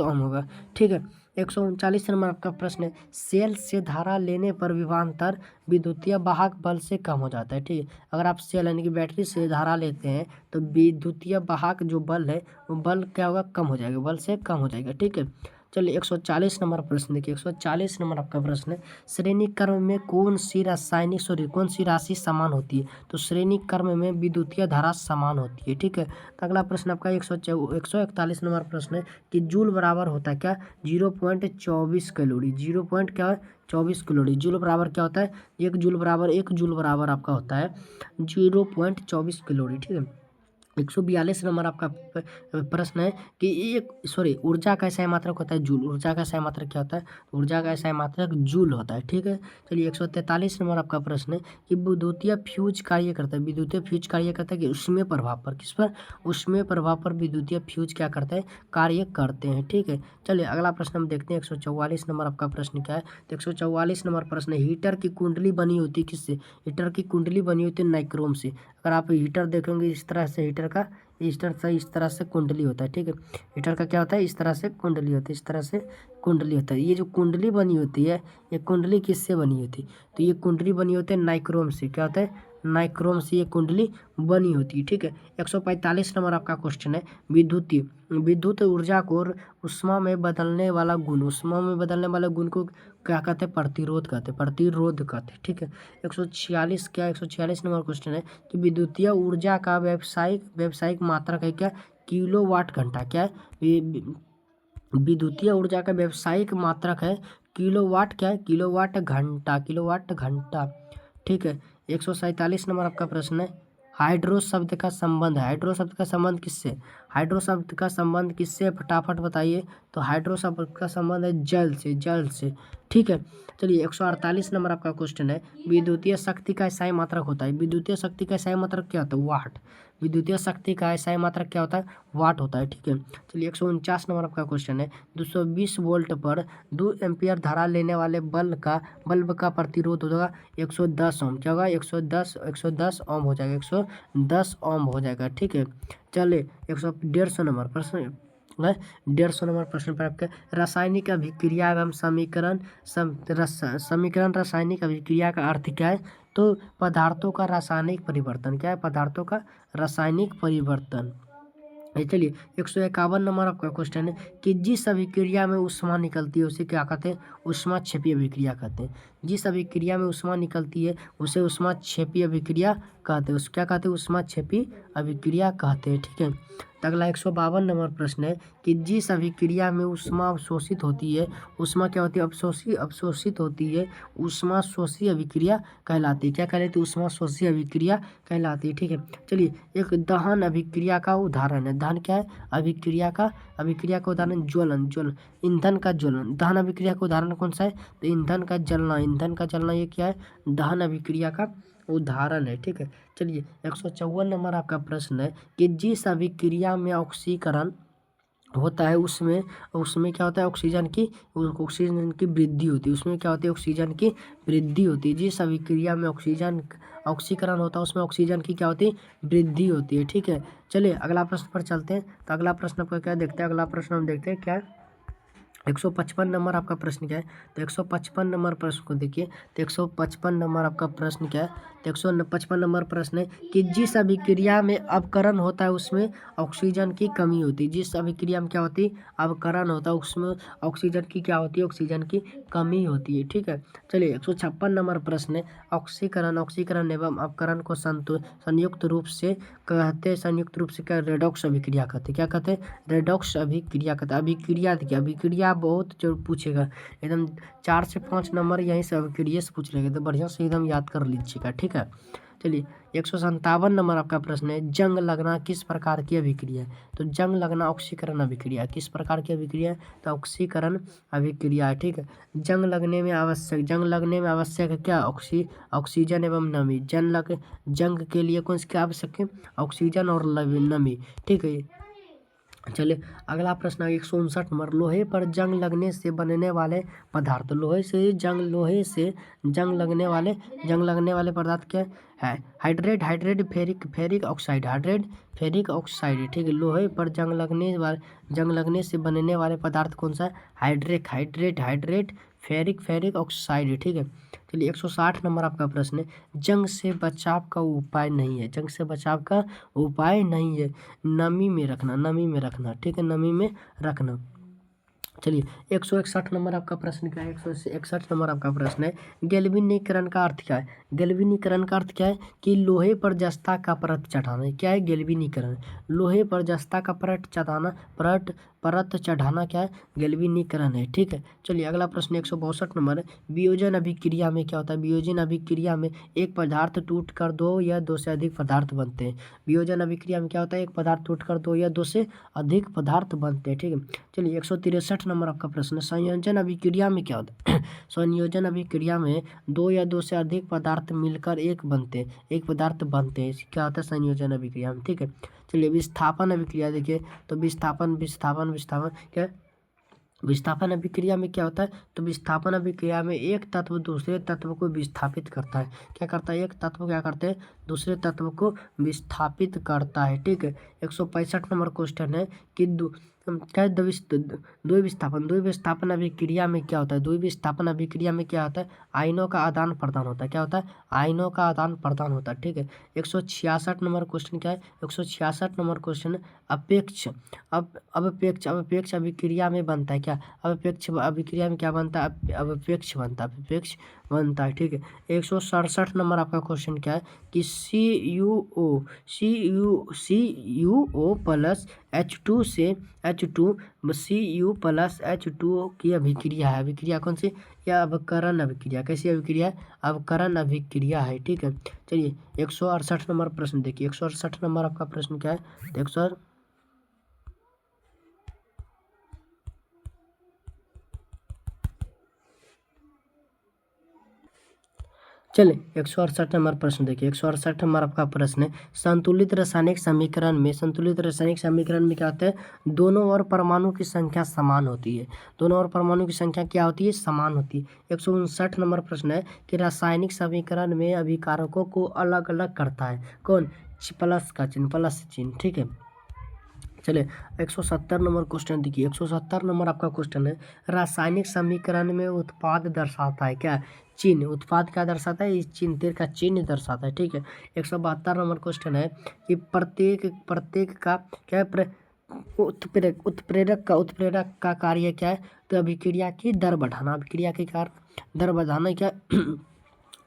ओम होगा, ठीक है। 139 नंबर आपका प्रश्न है सेल से धारा लेने पर विभवांतर विद्युतीय वाहक बल से कम हो जाता है, ठीक है। अगर आप सेल यानी कि बैटरी से धारा लेते हैं तो विद्युतीय वाहक जो बल है वो बल क्या होगा? कम हो जाएगा, बल से कम हो जाएगा, ठीक है। चलिए 140 नंबर प्रश्न देखिए। 140 नंबर आपका प्रश्न है श्रेणी क्रम में कौन सी राशि समान होती है? तो श्रेणी क्रम में विद्युतीय धारा समान होती है, ठीक है। तो अगला प्रश्न आपका 141 नंबर प्रश्न है कि जूल बराबर होता है क्या? 0.24 कैलोरी। 0.24 कैलोरी। जूल बराबर क्या होता है? एक जूल बराबर आपका होता है 0.24 कैलोरी, ठीक है। 142 नंबर आपका प्रश्न है कि ऊर्जा का SI मात्रक होता है जूल। ऊर्जा का SI मात्रक क्या होता है? ऊर्जा का SI मात्रक जूल होता है, ठीक है। चलिए 143 नंबर आपका प्रश्न है कि विद्युतीय फ्यूज कार्य करता है। विद्युतीय फ्यूज कार्य करता है कि ऊष्मीय प्रभाव पर। किस पर? ऊष्मीय प्रभाव पर विद्युतीय फ्यूज क्या करते हैं? कार्य करते हैं, ठीक है। चलिए अगला प्रश्न हम देखते हैं। 144 नंबर आपका प्रश्न क्या है? तो 144 नंबर प्रश्न है हीटर की कुंडली बनी होती है किससे? हीटर की कुंडली बनी होती है नाइक्रोम से। अगर आप हीटर देखेंगे इस तरह से हीटर का इस तरह से कुंडली होता है, ठीक है। हीटर का क्या होता है? इस तरह से कुंडली होती है, इस तरह से कुंडली होता है। ये जो कुंडली बनी होती है ये कुंडली किससे बनी होती है? तो ये कुंडली बनी होती है नाइक्रोम से। क्या होता है? नाइक्रोम से ये कुंडली बनी होती है, ठीक है। 145 नंबर आपका क्वेश्चन है विद्युत ऊर्जा को उष्मा में बदलने वाला गुण, उष्मा में बदलने वाले गुण को क्या कहते हैं? प्रतिरोध कहते हैं, प्रतिरोध कहते हैं। ठीक है, 146 क्या 146 नंबर क्वेश्चन है कि विद्युतीय ऊर्जा का व्यावसायिक मात्रक है क्या? किलोवाट घंटा। क्या है? विद्युतीय ऊर्जा का व्यावसायिक मात्रक है किलोवाट। क्या है? किलोवाट घंटा, किलोवाट घंटा। ठीक है, 147 नंबर आपका प्रश्न है हाइड्रो शब्द का संबंध है। हाइड्रो शब्द का संबंध किससे? हाइड्रो शब्द का संबंध किससे? फटाफट बताइए। तो हाइड्रो शब्द का संबंध है जल से, जल से। ठीक है, चलिए 148 नंबर आपका क्वेश्चन है विद्युतीय शक्ति का इकाई मात्रक होता है। विद्युतीय शक्ति का इकाई मात्रक क्या होता है? वाट। विद्युतीय शक्ति का इकाई मात्रक क्या होता है? वाट होता है। ठीक है, चलिए 149 नंबर आपका क्वेश्चन है 220 वोल्ट पर 2 एम्पियर धारा लेने वाले बल्ब का प्रतिरोध होगा 110 ओम। क्या होगा? 110 ओम हो जाएगा, 110 ओम हो जाएगा। ठीक है, चलिए 150 नंबर प्रश्न है 150 नंबर प्रश्न पर आपका रासायनिक अभिक्रिया एवं समीकरण रासायनिक अभिक्रिया का अर्थ क्या है? तो पदार्थों का रासायनिक परिवर्तन। क्या है? पदार्थों का रासायनिक परिवर्तन। चलिए 151 नंबर आपका क्वेश्चन है कि जिस अभिक्रिया में ऊष्मा निकलती है उसे क्या कहते हैं? ऊष्माक्षेपी अभिक्रिया कहते हैं। जिस अभिक्रिया में ऊष्मा निकलती है उसे ऊष्माक्षेपी अभिक्रिया कहते हैं। उस क्या कहते हैं? ऊष्माक्षेपी अभिक्रिया कहते हैं। ठीक है, तो अगला 152 नंबर प्रश्न है कि जिस अभिक्रिया में ऊष्मा अवशोषित होती है, ऊष्मा क्या होती है? अवशोषित होती है, ऊष्मा शोषी अभिक्रिया कहलाती है। क्या कहलाती है? ऊष्मा शोषी अभिक्रिया कहलाती है। ठीक है, चलिए एक दहन अभिक्रिया का उदाहरण है। दहन क्या है? अभिक्रिया का उदाहरण ज्वलन, ईंधन का ज्वलन। दहन अभिक्रिया का उदाहरण कौन सा है? तो ईंधन का जलना, ये क्या है? दहन अभिक्रिया का उदाहरण है। ठीक है, चलिए 154 नंबर आपका प्रश्न है कि जिस अभिक्रिया में ऑक्सीकरण होता है उसमें क्या होता है? ऑक्सीजन की वृद्धि होती है। उसमें क्या होती है? ऑक्सीजन की वृद्धि होती है। जिस अभिक्रिया में ऑक्सीकरण होता है उसमें ऑक्सीजन की क्या होती है? वृद्धि होती है। ठीक है, चलिए अगला प्रश्न पर चलते हैं। तो अगला प्रश्न आपका क्या देखते हैं? अगला प्रश्न हम देखते हैं क्या है? 155 नंबर आपका प्रश्न क्या है? तो 155 नंबर प्रश्न को देखिए। तो 155 नंबर आपका प्रश्न क्या है? तो 155 नंबर प्रश्न है कि जिस अभिक्रिया में अपकरण होता है उसमें ऑक्सीजन की कमी होती है। जिस अभिक्रिया में क्या होती है? अपकरण होता है उसमें ऑक्सीजन की क्या होती है? ऑक्सीजन की कमी होती है। ठीक है, चलिए 156 नंबर प्रश्न है ऑक्सीकरण एवं अपकरण को संयुक्त रूप से क्या? रेडॉक्स अभिक्रिया कहते हैं। क्या कहते हैं? रेडॉक्स अभिक्रिया कहते हैं। अभिक्रिया देखिए, अभिक्रिया बहुत जो पूछेगा एकदम 4 से 5 नंबर यहीं से अभिक्रिया से पूछ लेंगे, तो बढ़िया से एकदम याद कर लीजिएगा। ठीक है, चलिए 157 नंबर आपका प्रश्न है जंग लगना किस प्रकार की अभिक्रिया है? तो जंग लगना ऑक्सीकरण अभिक्रिया। किस प्रकार की अभिक्रिया है? तो ऑक्सीकरण अभिक्रिया है। ठीक है, जंग लगने में आवश्यक है क्या? ऑक्सीजन एवं नमी। जंग के लिए कौन सी क्या आवश्यक है? ऑक्सीजन और नमी। ठीक है, चलिए अगला प्रश्न है 159 नंबर लोहे पर जंग लगने से बनने वाले पदार्थ। लोहे से जंग लगने वाले पदार्थ क्या है? Hydrate ferric oxide. ठीक है, लोहे पर जंग लगने से बनने वाले पदार्थ कौन सा है? Hydrate ferric oxide. ठीक है, चलिए 160 नंबर आपका प्रश्न है जंग से बचाव का उपाय नहीं है। नमी में रखना। ठीक है, नमी में रखना। चलिए 161 नंबर आपका प्रश्न क्या है? 161 नंबर आपका प्रश्न है गैल्वेनीकरण का अर्थ क्या है? गैल्वेनीकरण का अर्थ क्या है? कि लोहे पर जस्ता का परत चढ़ाना। क्या है गैल्वेनीकरण? लोहे पर जस्ता का परत चढ़ाना क्या है? गैल्वेनीकरण है। ठीक है, चलिए अगला प्रश्न 162 नंबर है वियोजन अभिक्रिया में क्या होता है? वियोजन अभिक्रिया में एक पदार्थ टूट कर 2 या 2 से अधिक पदार्थ बनते हैं। वियोजन अभिक्रिया में क्या होता है? एक पदार्थ टूट कर 2 या 2 से अधिक पदार्थ बनते हैं। ठीक है, चलिए 163 नंबर आपका प्रश्न है संयोजन अभिक्रिया में क्या होता है? संयोजन अभिक्रिया में 2 या 2 से अधिक पदार्थ मिलकर एक पदार्थ बनते हैं। क्या होता है संयोजन अभिक्रिया में? ठीक है, चलिए विस्थापन अभिक्रिया देखिए। तो विस्थापन क्या है? विस्थापन अभिक्रिया में क्या होता है? तो विस्थापन अभिक्रिया में एक तत्व दूसरे तत्व को विस्थापित करता है। क्या करता है? एक तत्व क्या करते हैं? दूसरे तत्व को विस्थापित करता है। ठीक है, 165 नंबर क्वेश्चन है कि क्या द्वि विस्थापन अभिक्रिया में क्या होता है? द्वि-विस्थापन अभिक्रिया में क्या होता है? आयनों का आदान प्रदान होता है। क्या होता है? आयनों का आदान प्रदान होता है। ठीक है। 166 नंबर क्वेश्चन क्या है? 166 नंबर क्वेश्चन अपेक्ष अपेक्ष अभिक्रिया में बनता है क्या? अपेक्ष अभिक्रिया में क्या बनता है? अपेक्ष बनता है। ठीक है। 167 नंबर आपका क्वेश्चन क्या है कि CuO प्लस H2 से Cu प्लस H2O की अभिक्रिया है। अभिक्रिया कौन सी? या अवकरण अभिक्रिया। कैसी अभिक्रिया है? अवकरण अभिक्रिया है। ठीक है। चलिए 168 नंबर प्रश्न देखिए। 168 नंबर आपका प्रश्न क्या है? तो चलिए 168 नंबर प्रश्न देखिए। 168 नंबर आपका प्रश्न है संतुलित रासायनिक समीकरण में क्या होता है? दोनों ओर परमाणु की संख्या समान होती है। दोनों ओर परमाणु की संख्या क्या होती है? समान होती है। 159 नंबर प्रश्न है कि रासायनिक समीकरण में अभिकारकों को अलग अलग करता है कौन? प्लस चिन्ह। ठीक है। चलिए 170 नंबर क्वेश्चन देखिए। 170 नंबर आपका क्वेश्चन है रासायनिक समीकरण में उत्पाद दर्शाता है क्या? चिन्ह। उत्पाद क्या दर्शाता है? इस चिन्ह तीर का चिन्ह दर्शाता है। ठीक है। 172 नंबर क्वेश्चन है कि प्रत्येक का क्या उत्प्रेरक का कार्य क्या है? तो अभिक्रिया की दर बढ़ाना। अभिक्रिया के कारण दर बढ़ाना क्या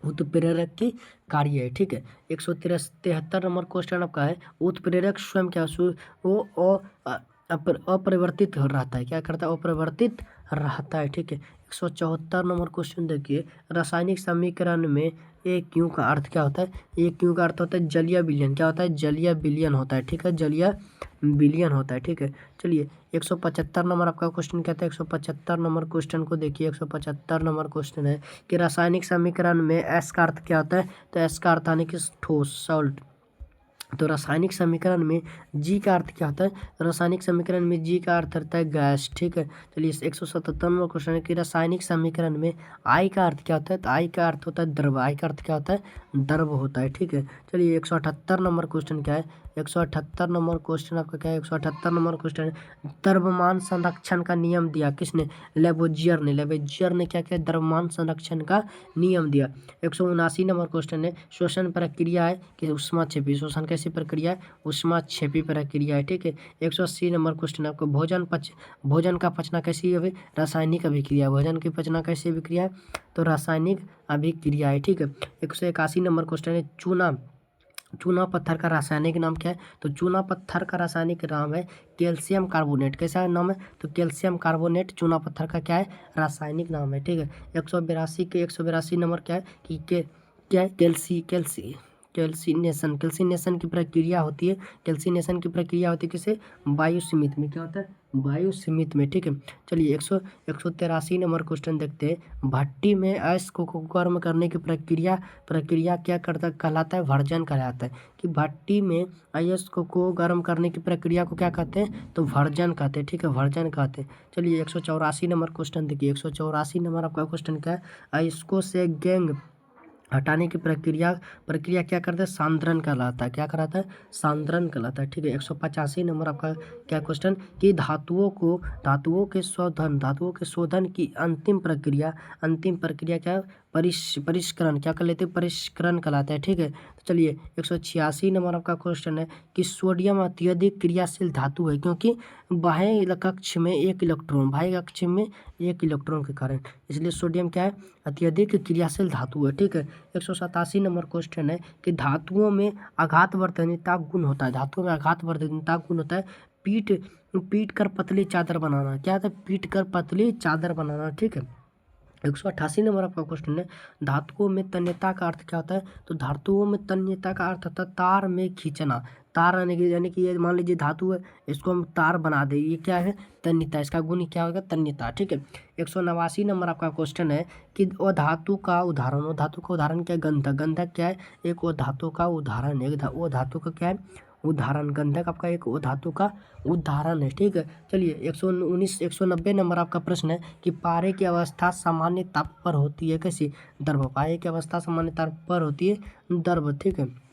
उत्प्रेरक की कार्य है। ठीक है। 173 नंबर क्वेश्चन आपका है उत्प्रेरक स्वयं क्या वो अपरिवर्तित रहता है। क्या करता है? अपरिवर्तित रहता है। ठीक है। 174 नंबर क्वेश्चन देखिए रासायनिक समीकरण में एक क्यू का अर्थ क्या होता है? एक क्यू का अर्थ होता है जलीय विलयन। क्या होता है? जलीय विलयन होता है। ठीक है। जलीय विलयन होता है। ठीक है। चलिए 175 नंबर आपका क्वेश्चन कहता है। 175 नंबर क्वेश्चन को देखिए। 175 नंबर क्वेश्चन है कि रासायनिक समीकरण में एस का अर्थ क्या होता है? तो एस का अर्थ आने की ठोस सॉल्ट। तो रासायनिक समीकरण में जी का अर्थ क्या होता है? रासायनिक समीकरण में जी का अर्थ होता है गैस। ठीक है। चलिए 177 नंबर क्वेश्चन है कि रासायनिक समीकरण में आई का अर्थ क्या होता है? तो आई का अर्थ होता है द्रव। आई का अर्थ क्या होता है? द्रव होता है। ठीक है। चलिए 178 नंबर क्वेश्चन क्या है? 178 नंबर क्वेश्चन आपका क्या है? 178 नंबर क्वेश्चन है द्रव्यमान संरक्षण का नियम दिया किसने? लेबोजियर ने क्या किया? द्रव्यमान संरक्षण का नियम दिया। 179 नंबर क्वेश्चन है शोषण प्रक्रिया है कि ऊष्माक्षेपी। शोषण कैसी प्रक्रिया है? ऊष्माक्षेपी प्रक्रिया है। ठीक है। 180 नंबर क्वेश्चन आपको भोजन का पचना कैसी है? रासायनिक अभिक्रिया। भोजन की पचना कैसी अभिक्रिया है? तो रासायनिक अभिक्रिया है। ठीक है। 181 नंबर क्वेश्चन है चूना पत्थर का रासायनिक नाम क्या है? तो चूना पत्थर का रासायनिक नाम है कैल्शियम कार्बोनेट। कैसा नाम है? तो कैल्शियम कार्बोनेट चूना पत्थर का क्या है? रासायनिक नाम है। ठीक है। 182 नंबर क्या है कि क्या है? कैल्सिनेशन की प्रक्रिया होती है। कैल्सिनेशन की प्रक्रिया होती है किसे? वायु सीमित में। क्या होता है? वायु सीमित में। ठीक है। चलिए 183 नंबर क्वेश्चन देखते हैं भट्टी में अयस्क को गर्म करने की प्रक्रिया क्या करता कहलाता है? भर्जन कहलाता है। कि भट्टी में अयस्क को गर्म करने की प्रक्रिया को क्या कहते हैं? तो भर्जन कहते हैं। ठीक है। भर्जन कहते हैं। चलिए 184 नंबर क्वेश्चन देखिए। 184 नंबर आपका क्वेश्चन क्या है? अयस्कों से गैंग हटाने की प्रक्रिया क्या करता है? सांद्रण कहलाता है। क्या कहलाता है? सांद्रण कहलाता है। ठीक है। 185 नंबर आपका क्या क्वेश्चन कि धातुओं के शोधन की अंतिम प्रक्रिया क्या है? परिष्करण। क्या कर लेते हैं? परिष्करण कहलाता है। ठीक है। तो चलिए 186 नंबर आपका क्वेश्चन है कि सोडियम अत्यधिक क्रियाशील धातु है क्योंकि बाह्य कक्ष में एक इलेक्ट्रॉन के कारण, इसलिए सोडियम क्या है? अत्यधिक क्रियाशील धातु है। ठीक है। 187 नंबर क्वेश्चन है कि धातुओं में आघातवर्धनीयता गुण होता है। पीट कर पतली चादर बनाना। क्या था? पीट कर पतली चादर बनाना। ठीक है। 188 नंबर आपका क्वेश्चन है धातुओं में तन्यता का अर्थ क्या होता है? तो धातुओं में तन्यता का अर्थ होता है तार में खींचना। तार यानी कि ये मान लीजिए धातु है, इसको हम तार बना दे, ये क्या है? तन्यता। इसका गुण क्या होगा? तन्यता। ठीक है। 189 नंबर आपका क्वेश्चन है कि धातु का उदाहरण क्या है? गंधक क्या है? एक वो धातु का उदाहरण है। वो धातु का क्या है? उदाहरण। गंधक आपका एक वो धातु का उदाहरण है। ठीक है। चलिए 190 नंबर आपका प्रश्न है कि पारे की अवस्था सामान्य ताप पर होती है कैसी? द्रव। पारे की अवस्था सामान्य ताप पर होती है द्रव। ठीक है।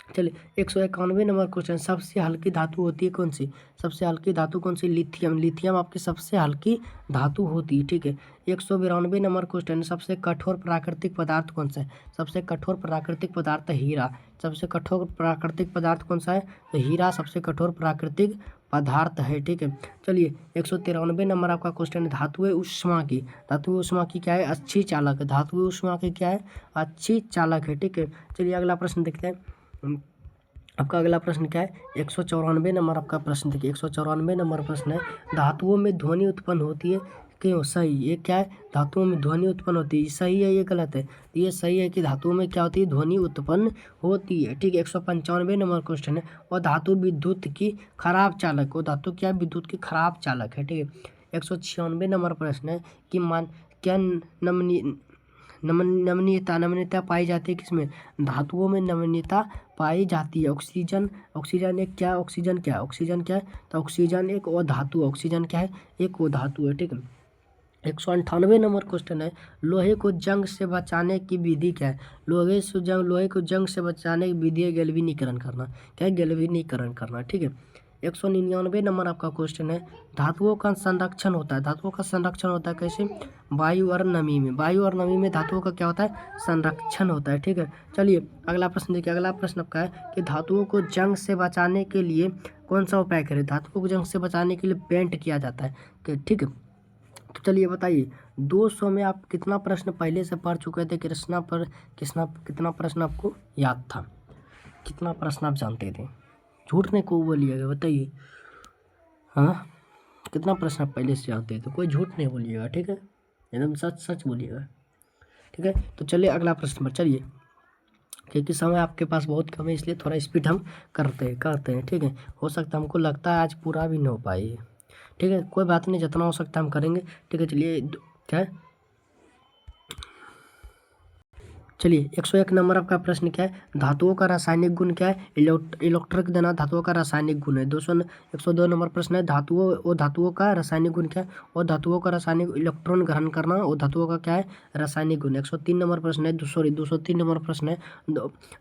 चलिए 191 नंबर क्वेश्चन, सबसे हल्की धातु होती है कौन सी? सबसे हल्की धातु कौन सी? लिथियम। लिथियम आपकी सबसे हल्की धातु होती है, ठीक है। 192 नंबर क्वेश्चन, सबसे कठोर प्राकृतिक पदार्थ कौन सा है? सबसे कठोर प्राकृतिक पदार्थ है हीरा। सबसे कठोर प्राकृतिक पदार्थ कौन सा है? तो हीरा सबसे कठोर प्राकृतिक पदार्थ है, ठीक है। चलिए 193 नंबर आपका क्वेश्चन है, धातुएं उष्मा की। धातुएं उष्मा की क्या है? अच्छी चालक है। धातुएं उष्मा की क्या है? अच्छी चालक है, ठीक है। चलिए अगला प्रश्न देखते हैं। आपका अगला प्रश्न क्या है? 194 नंबर आपका प्रश्न देखिए। 194 नंबर प्रश्न है, धातुओं में ध्वनि उत्पन्न होती है क्यों? सही। ये क्या है? धातुओं में ध्वनि उत्पन्न होती है, सही है ये गलत है? तो ये सही है कि धातुओं में क्या होती है? ध्वनि उत्पन्न होती है, ठीक है। 195 नंबर क्वेश्चन है, और धातु विद्युत की खराब चालक। वो धातु क्या है? विद्युत की खराब चालक है, ठीक है। 196 नंबर प्रश्न है कि मान क्या नमनीयता पाई जाती है किसमें? धातुओं में नमनीयता पाई जाती है। ऑक्सीजन। ऑक्सीजन एक क्या? ऑक्सीजन क्या है? ऑक्सीजन क्या है? तो ऑक्सीजन एक वो धातु। ऑक्सीजन क्या है? एक वो धातु है, ठीक है। 198 नंबर क्वेश्चन है, लोहे को जंग से बचाने की विधि क्या है? लोहे को जंग से बचाने की विधि है गैल्वेनीकरण करना। क्या है? गैल्वेनीकरण करना, ठीक है। 199 नंबर आपका क्वेश्चन है, धातुओं का संरक्षण होता है। धातुओं का संरक्षण होता है कैसे? वायु और नमी में। वायु और नमी में धातुओं का क्या होता है? संरक्षण होता है, ठीक है। चलिए अगला प्रश्न देखिए। अगला प्रश्न आपका है कि धातुओं को जंग से बचाने के लिए कौन सा उपाय करें? धातुओं को जंग से बचाने के लिए पेंट किया जाता है, ठीक है। तो चलिए बताइए, 200 में आप कितना प्रश्न पहले से पढ़ चुके थे? कितना प्रश्न आपको याद था? कितना प्रश्न आप जानते थे? झूठ नहीं को बोलिएगा, बताइए। हाँ, कितना प्रश्न आप पहले से जानते थे? कोई झूठ नहीं बोलिएगा, ठीक है। एकदम सच सच बोलिएगा, ठीक है। तो चलिए अगला प्रश्न पर चलिए, क्योंकि समय आपके पास बहुत कम है इसलिए थोड़ा स्पीड हम करते हैं, ठीक है। हो सकता है, हमको लगता है आज पूरा भी नहीं हो पाएगी, ठीक है। कोई बात नहीं, जितना हो सकता है हम करेंगे, ठीक है। चलिए क्या है? चलिए 101 नंबर आपका प्रश्न क्या है? धातुओं का रासायनिक गुण क्या है? इलेक्ट्रिक देना धातुओं का रासायनिक गुण है। 102 नंबर प्रश्न है, धातुओं का रासायनिक गुण क्या है? और धातुओं का रासायनिक इलेक्ट्रॉन ग्रहण करना, और धातुओं का क्या है? रासायनिक गुण। 103 नंबर प्रश्न है, 203 नंबर प्रश्न है,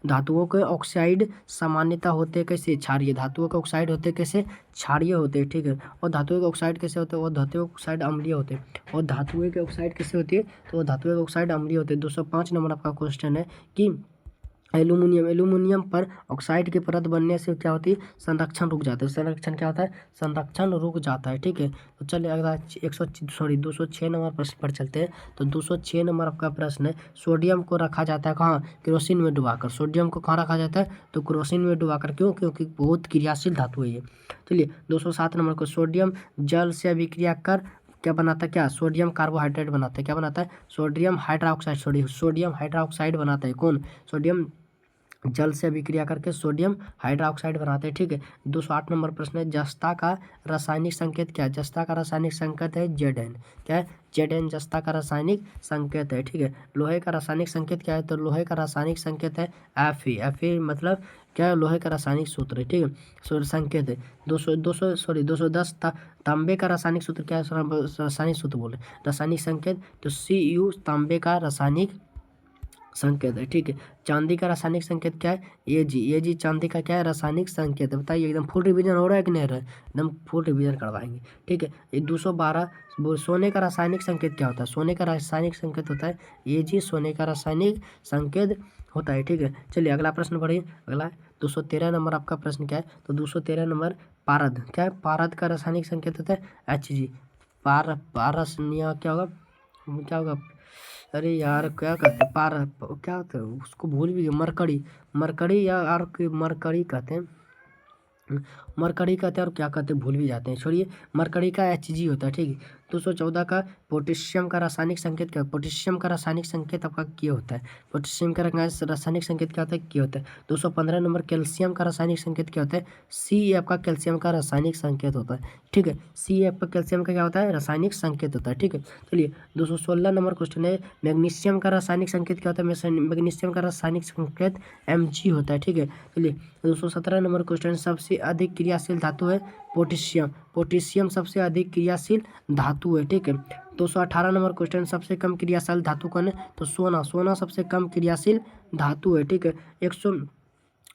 धातुओं के ऑक्साइड सामान्यता होते कैसे? क्षारीय। धातुओं के ऑक्साइड होते कैसे? क्षारीय होते हैं, ठीक है। और धातुओं के ऑक्साइड कैसे होते हैं? और धातुओं के ऑक्साइड अम्लीय होते हैं। और धातुएं के ऑक्साइड कैसे होती है? तो धातुएं के ऑक्साइड अम्लीय होते हैं। 205 नंबर आपका क्वेश्चन है कि एल्यूमिनियम पर ऑक्साइड की परत बनने से क्या होती है? संरक्षण रुक जाता है। संरक्षण क्या होता है? संरक्षण रुक जाता है, ठीक है। तो चलिए अगला 206 नंबर प्रश्न पर चलते हैं। तो 206 नंबर आपका प्रश्न है, सोडियम को रखा जाता है कहाँ? केरोसिन में डुबाकर। सोडियम को कहाँ रखा जाता है? तो केरोसिन में डुबाकर। क्यों? क्योंकि बहुत क्रियाशील धातु है ये। चलिए 207 नंबर को, सोडियम जल से अभिक्रिया कर क्या बनाता है? क्या? सोडियम कार्बोहाइड्रेट बनाता है। क्या बनाता है? Sodium hydroxide. सोडियम हाइड्रोक्साइड बनाता है। कौन? सोडियम जल से अभिक्रिया करके सोडियम हाइड्रोक्साइड बनाते हैं, ठीक है। 208 नंबर प्रश्न है, जस्ता का रासायनिक संकेत क्या है? जस्ता का रासायनिक संकेत है Zn। क्या है? Zn जस्ता का रासायनिक संकेत है, ठीक है। लोहे का रासायनिक संकेत क्या है? तो लोहे का रासायनिक संकेत है Fe। Fe मतलब क्या है? लोहे का रासायनिक सूत्र है, ठीक है। संकेत है 210 तांबे का रासायनिक सूत्र क्या है? रासायनिक सूत्र बोले, रासायनिक संकेत तो Cu तांबे का रासायनिक संकेत है, ठीक है। चांदी का रासायनिक संकेत क्या है? Ag चांदी का क्या है? रासायनिक संकेत है। बताइए, एकदम फुल रिवीजन हो रहा है कि नहीं हो रहा है? एकदम फुल रिवीजन करवाएंगे, ठीक है। ये 212 सोने का रासायनिक संकेत क्या होता है? सोने का रासायनिक संकेत होता है Ag। सोने का रासायनिक संकेत होता है, ठीक है। चलिए अगला प्रश्न पढ़िए। अगला 213 नंबर आपका प्रश्न क्या है? तो 213 नंबर पारद। क्या है? पारद का रासायनिक संकेत होता है Hg। पारस क्या होगा? क्या होगा? अरे यार क्या कहते हैं? क्या होता है उसको? भूल भी गए। मरकड़ी या मरकड़ी कहते हैं। मरकरी कहते हैं और क्या कहते हैं भूल भी जाते हैं, छोड़िए। मरकरी का Hg होता है, ठीक है। 214 का पोटेशियम का रासायनिक संकेत क्या है? पोटेशियम का रासायनिक संकेत आपका क्या होता है? पोटेशियम का रासायनिक संकेत क्या होता है? क्या होता है? 215 नंबर कैल्शियम का रासायनिक संकेत क्या होता है? सी आपका कैल्शियम का रासायनिक संकेत होता है, ठीक है। सी आपका कैल्शियम का क्या होता है? रासायनिक संकेत होता है, ठीक है। चलिए 216 नंबर क्वेश्चन है, मैग्नीशियम का रासायनिक संकेत क्या होता है? मैग्नीशियम का रासायनिक संकेत Mg होता है, ठीक है। चलिए 217 नंबर क्वेश्चन, सबसे अधिक क्रियाशील धातु है पोटेशियम। पोटेशियम सबसे अधिक क्रियाशील धातु है, ठीक है। 218 नंबर क्वेश्चन, सबसे कम क्रियाशील धातु कौन है? तो सोना। सोना सबसे कम क्रियाशील धातु है, ठीक है।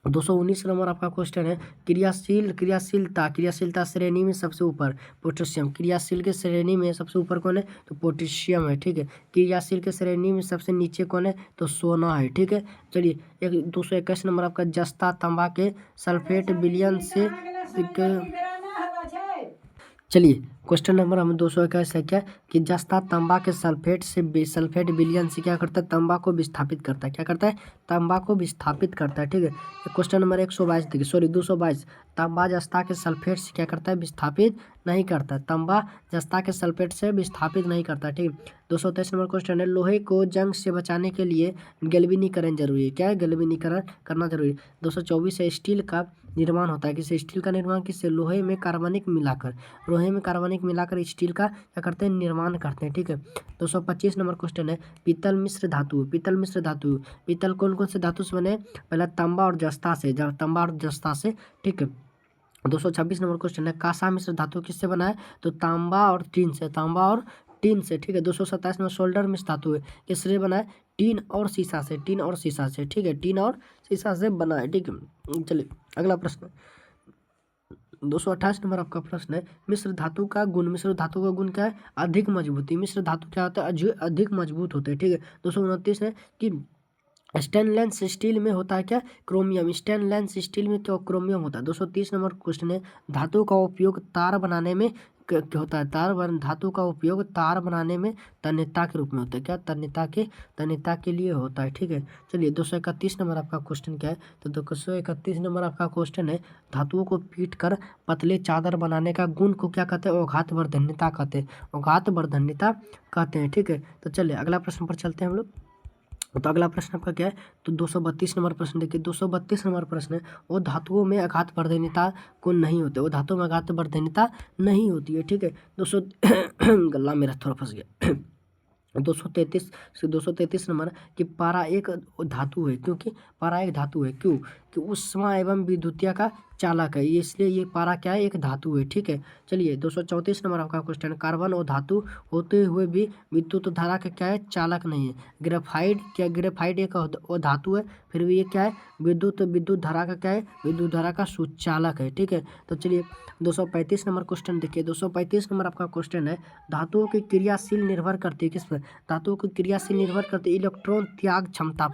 219 नंबर आपका क्वेश्चन है, क्रियाशीलता श्रेणी में सबसे ऊपर पोटेशियम। क्रियाशील के श्रेणी में सबसे ऊपर कौन है? तो पोटेशियम है, ठीक है। क्रियाशील के श्रेणी में सबसे नीचे कौन है? तो सोना है, ठीक है। चलिए 221 नंबर आपका, जस्ता तांबा के सल्फेट विलयन से चलिए क्वेश्चन नंबर हम 221 है क्या, कि जस्ता तांबा के सल्फेट विलयन से क्या करता है? तांबा को विस्थापित करता है। क्या करता है? तांबा को विस्थापित करता है, ठीक है। क्वेश्चन नंबर 122 देखिए, सॉरी 222, तांबा जस्ता के सल्फेट से क्या करता है? विस्थापित नहीं करता। तांबा जस्ता के सल्फेट से विस्थापित नहीं करता, ठीक है। 223 नंबर क्वेश्चन है, लोहे को जंग से बचाने के लिए गैल्वेनीकरण जरूरी है। क्या है? गैल्वेनीकरण करना जरूरी है। 224 है, स्टील का निर्माण होता है किससे? स्टील का निर्माण किससे? लोहे में कार्बनिक मिलाकर स्टील का क्या करते हैं? निर्माण करते हैं, ठीक है। 225 नंबर क्वेश्चन है, पीतल मिश्र धातु। पीतल कौन कौन से धातु से बने? पहला तांबा और जस्ता से, ठीक है। 226 नंबर क्वेश्चन है, कांसा मिश्र धातु किससे बना है? तो तांबा और टीन से, ठीक है। 227 में सोल्डर मिश्र धातु है, किससे बना है? टीन और शीशा से, ठीक है। टीन और शीशा से बना है, ठीक है। चलिए अगला प्रश्न, 228 नंबर आपका प्रश्न है, मिश्र धातु का गुण क्या है? अधिक मजबूती। मिश्र धातु क्या होता है? अधिक मजबूत होते हैं, ठीक है। 229 है कि स्टेनलेस स्टील में होता है क्या? क्रोमियम। स्टेनलेस स्टील में क्या क्रोमियम होता है। 230 नंबर क्वेश्चन है, धातु का उपयोग तार बनाने में क्या होता है? धातु का उपयोग तार बनाने में तन्यता के रूप में होता है। क्या? तन्यता के लिए होता है, ठीक है। चलिए 231 नंबर आपका क्वेश्चन क्या है? तो 231 नंबर आपका क्वेश्चन है, धातुओं को पीट कर पतले चादर बनाने का गुण को क्या कहते हैं? औघातवर्धन्यता कहते हैं, ठीक है। तो चलिए अगला प्रश्न पर चलते हैं हम लोग। तो अगला प्रश्न आपका क्या है? तो 232 नंबर प्रश्न देखिए, 232 नंबर प्रश्न है, वो धातुओं में आघातवर्धनीयता को नहीं होते, नहीं होती है, ठीक है। 200 गला मेरा थोड़ा फंस गया। 233 नंबर, कि पारा एक धातु है, क्योंकि पारा एक धातु है, क्यों? कि ऊष्मा एवं विद्युतीय का चालक है, ये इसलिए ये पारा क्या है? एक धातु है, ठीक है। चलिए 234 नंबर आपका क्वेश्चन, कार्बन और धातु होते हुए भी विद्युत धारा का क्या है? चालक नहीं है। ग्रेफाइट एक और धातु है, फिर भी ये क्या है? विद्युत धारा का क्या है? विद्युत धारा का सुचालक है, ठीक है। तो चलिए 235 नंबर क्वेश्चन देखिए, 235 नंबर आपका क्वेश्चन है, धातुओं की क्रियाशील निर्भर करती है किस पर? धातुओं की क्रियाशील निर्भर करती है इलेक्ट्रॉन त्याग क्षमता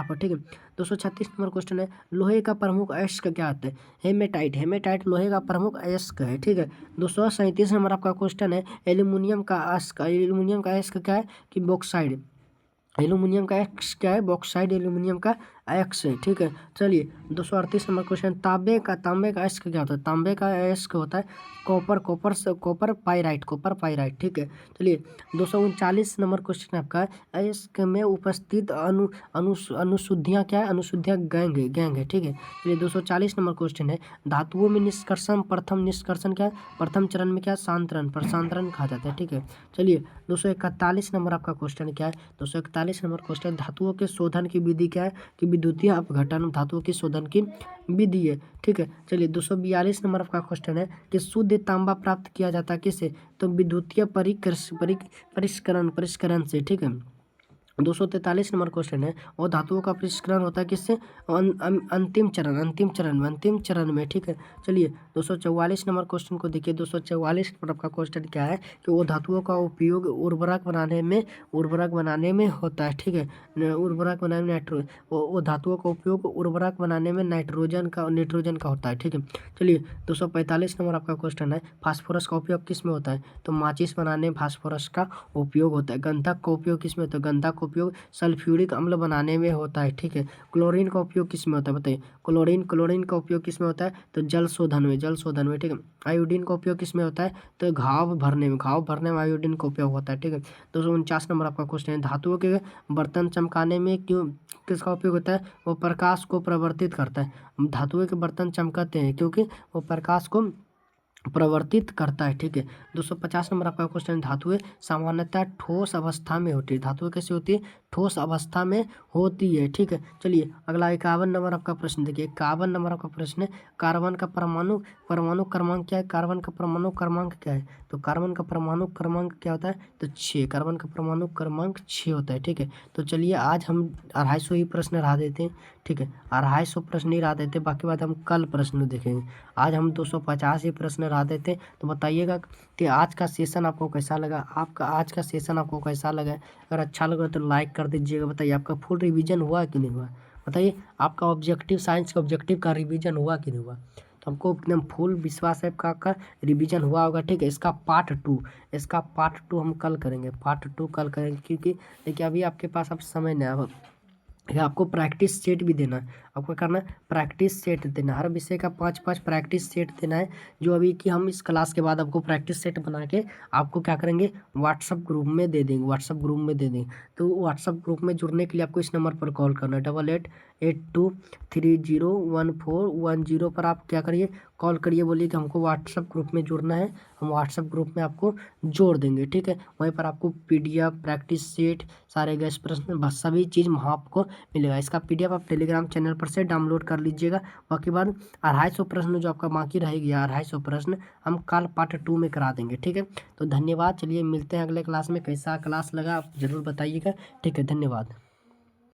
पर, ठीक है। 236 नंबर क्वेश्चन है, लोहे का प्रमुख अयस्क क्या होता है? हेमेटाइट लोहे का प्रमुख अयस्क है, ठीक है। 237 नंबर आपका क्वेश्चन है, एल्यूमिनियम का अयस्क क्या है? कि बॉक्साइड। एल्यूमिनियम का एक्स क्या है? बॉक्साइड एल्यूमिनियम का एक्स है, ठीक है। चलिए 238 नंबर क्वेश्चन, तांबे का अयस्क क्या होता है? तांबे का अयस्क होता है कॉपर पाइराइट, ठीक है। चलिए 239 नंबर क्वेश्चन आपका है, अयस्क में उपस्थित अनुशुद्धियाँ क्या है? अनुशुद्धियाँ गैंग है, ठीक है। चलिए 240 नंबर क्वेश्चन है, धातुओं में प्रथम निष्कर्षण क्या है? प्रथम चरण में क्या? शांतरण कहा जाता है, ठीक है। चलिए 241 नंबर आपका क्वेश्चन क्या है? 241 नंबर क्वेश्चन, धातुओं के शोधन की विधि क्या है? कि विद्युतीय अपघटन धातुओं की शोधन की विधि है, ठीक है। चलिए 242 नंबर आपका क्वेश्चन है, कि शुद्ध तांबा प्राप्त किया जाता है किससे? तो विद्युतीय परिष्करण से, ठीक है। 243 नंबर क्वेश्चन है, और धातुओं का परिष्करण होता है किससे? अंतिम चरण में, ठीक है। चलिए 244 नंबर क्वेश्चन को देखिए, 244 नंबर आपका क्वेश्चन क्या है? कि वो धातुओं का उपयोग उर्वरक बनाने में होता है, ठीक है। उर्वरक बनाने में वो धातुओं का उपयोग उर्वरक बनाने में नाइट्रोजन का होता है, ठीक है। चलिए 245 नंबर आपका क्वेश्चन है, फास्फोरस का उपयोग किस में होता है? तो माचिस बनाने में फास्फोरस का उपयोग होता है। गंधक का उपयोग किस में होता है? गंधक का उपयोग सल्फ्यूरिक अम्ल बनाने में होता है, ठीक है। क्लोरीन का उपयोग किस में होता है? बताइए, क्लोरीन का उपयोग किस में होता है? तो जल शोधन में, ठीक है। आयोडीन का उपयोग किस में होता है? तो घाव भरने में आयोडीन का उपयोग होता है, ठीक है। 249 नंबर आपका क्वेश्चन है, धातुओं के बर्तन चमकाने में किसका उपयोग होता है? वो प्रकाश को प्रवर्तित करता है। धातुओं के बर्तन चमकाते हैं क्योंकि वो प्रकाश को प्रवर्तित करता है, ठीक है। 250 नंबर आपका क्वेश्चन, धातुएं सामान्यतः ठोस अवस्था में होती है। धातुएं कैसी होती है? ठोस अवस्था में होती है, ठीक है। चलिए अगला 51 नंबर आपका प्रश्न देखिए, 51 नंबर आपका प्रश्न है, कार्बन का परमाणु क्रमांक क्या है? कार्बन का परमाणु क्रमांक क्या है? तो तो कार्बन का परमाणु क्रमांक क्या होता है, तो 6, कार्बन का परमाणु क्रमांक 6 होता है। ठीक है, तो चलिए आज हम 250 ही प्रश्न रहा देते हैं। ठीक है, 250 प्रश्न ही रहा देते, बाकी बात हम कल प्रश्न देखेंगे। आज हम 250 ही प्रश्न रहा देते। तो बताइएगा कि आज का सेशन आपको कैसा लगा, आपका आज का सेशन आपको कैसा लगा। अगर अच्छा लगा तो लाइक कर दीजिएगा। बताइए आपका फुल रिवीजन हुआ कि नहीं हुआ, बताइए आपका ऑब्जेक्टिव साइंस का ऑब्जेक्टिव का रिवीजन हुआ कि नहीं हुआ। तो हमको एकदम फुल विश्वास है आपका रिवीजन हुआ होगा। ठीक है, इसका पार्ट टू हम कल करेंगे, पार्ट टू कल करेंगे, क्योंकि देखिए अभी आपके पास अब समय नहीं है। है आपको प्रैक्टिस सेट भी देना है। आपको करना है प्रैक्टिस सेट देना, हर विषय का 5-5 प्रैक्टिस सेट देना है, जो अभी कि हम इस क्लास के बाद आपको प्रैक्टिस सेट बना के आपको क्या करेंगे, व्हाट्सअप ग्रुप में दे देंगे, व्हाट्सअप ग्रुप में दे देंगे। तो व्हाट्सअप ग्रुप में जुड़ने के लिए आपको इस नंबर पर कॉल करना है, 8882301410 पर आप क्या करिए, कॉल करिए, बोलिए कि हमको व्हाट्सअप ग्रुप में जुड़ना है, हम व्हाट्सअप ग्रुप में आपको जोड़ देंगे। ठीक है, वहीं पर आपको PDF प्रैक्टिस सेट सारे गैस प्रश्न बस सभी चीज़ वहाँ आपको मिलेगा। इसका PDF आप टेलीग्राम चैनल पर से डाउनलोड कर लीजिएगा। बाकी बाद 250 प्रश्न जो आपका बाकी रहेगी, 250 प्रश्न हम कल पार्ट 2 में करा देंगे। ठीक है, तो धन्यवाद। चलिए मिलते हैं अगले क्लास में। कैसा क्लास लगा आप ज़रूर बताइएगा। ठीक है, धन्यवाद।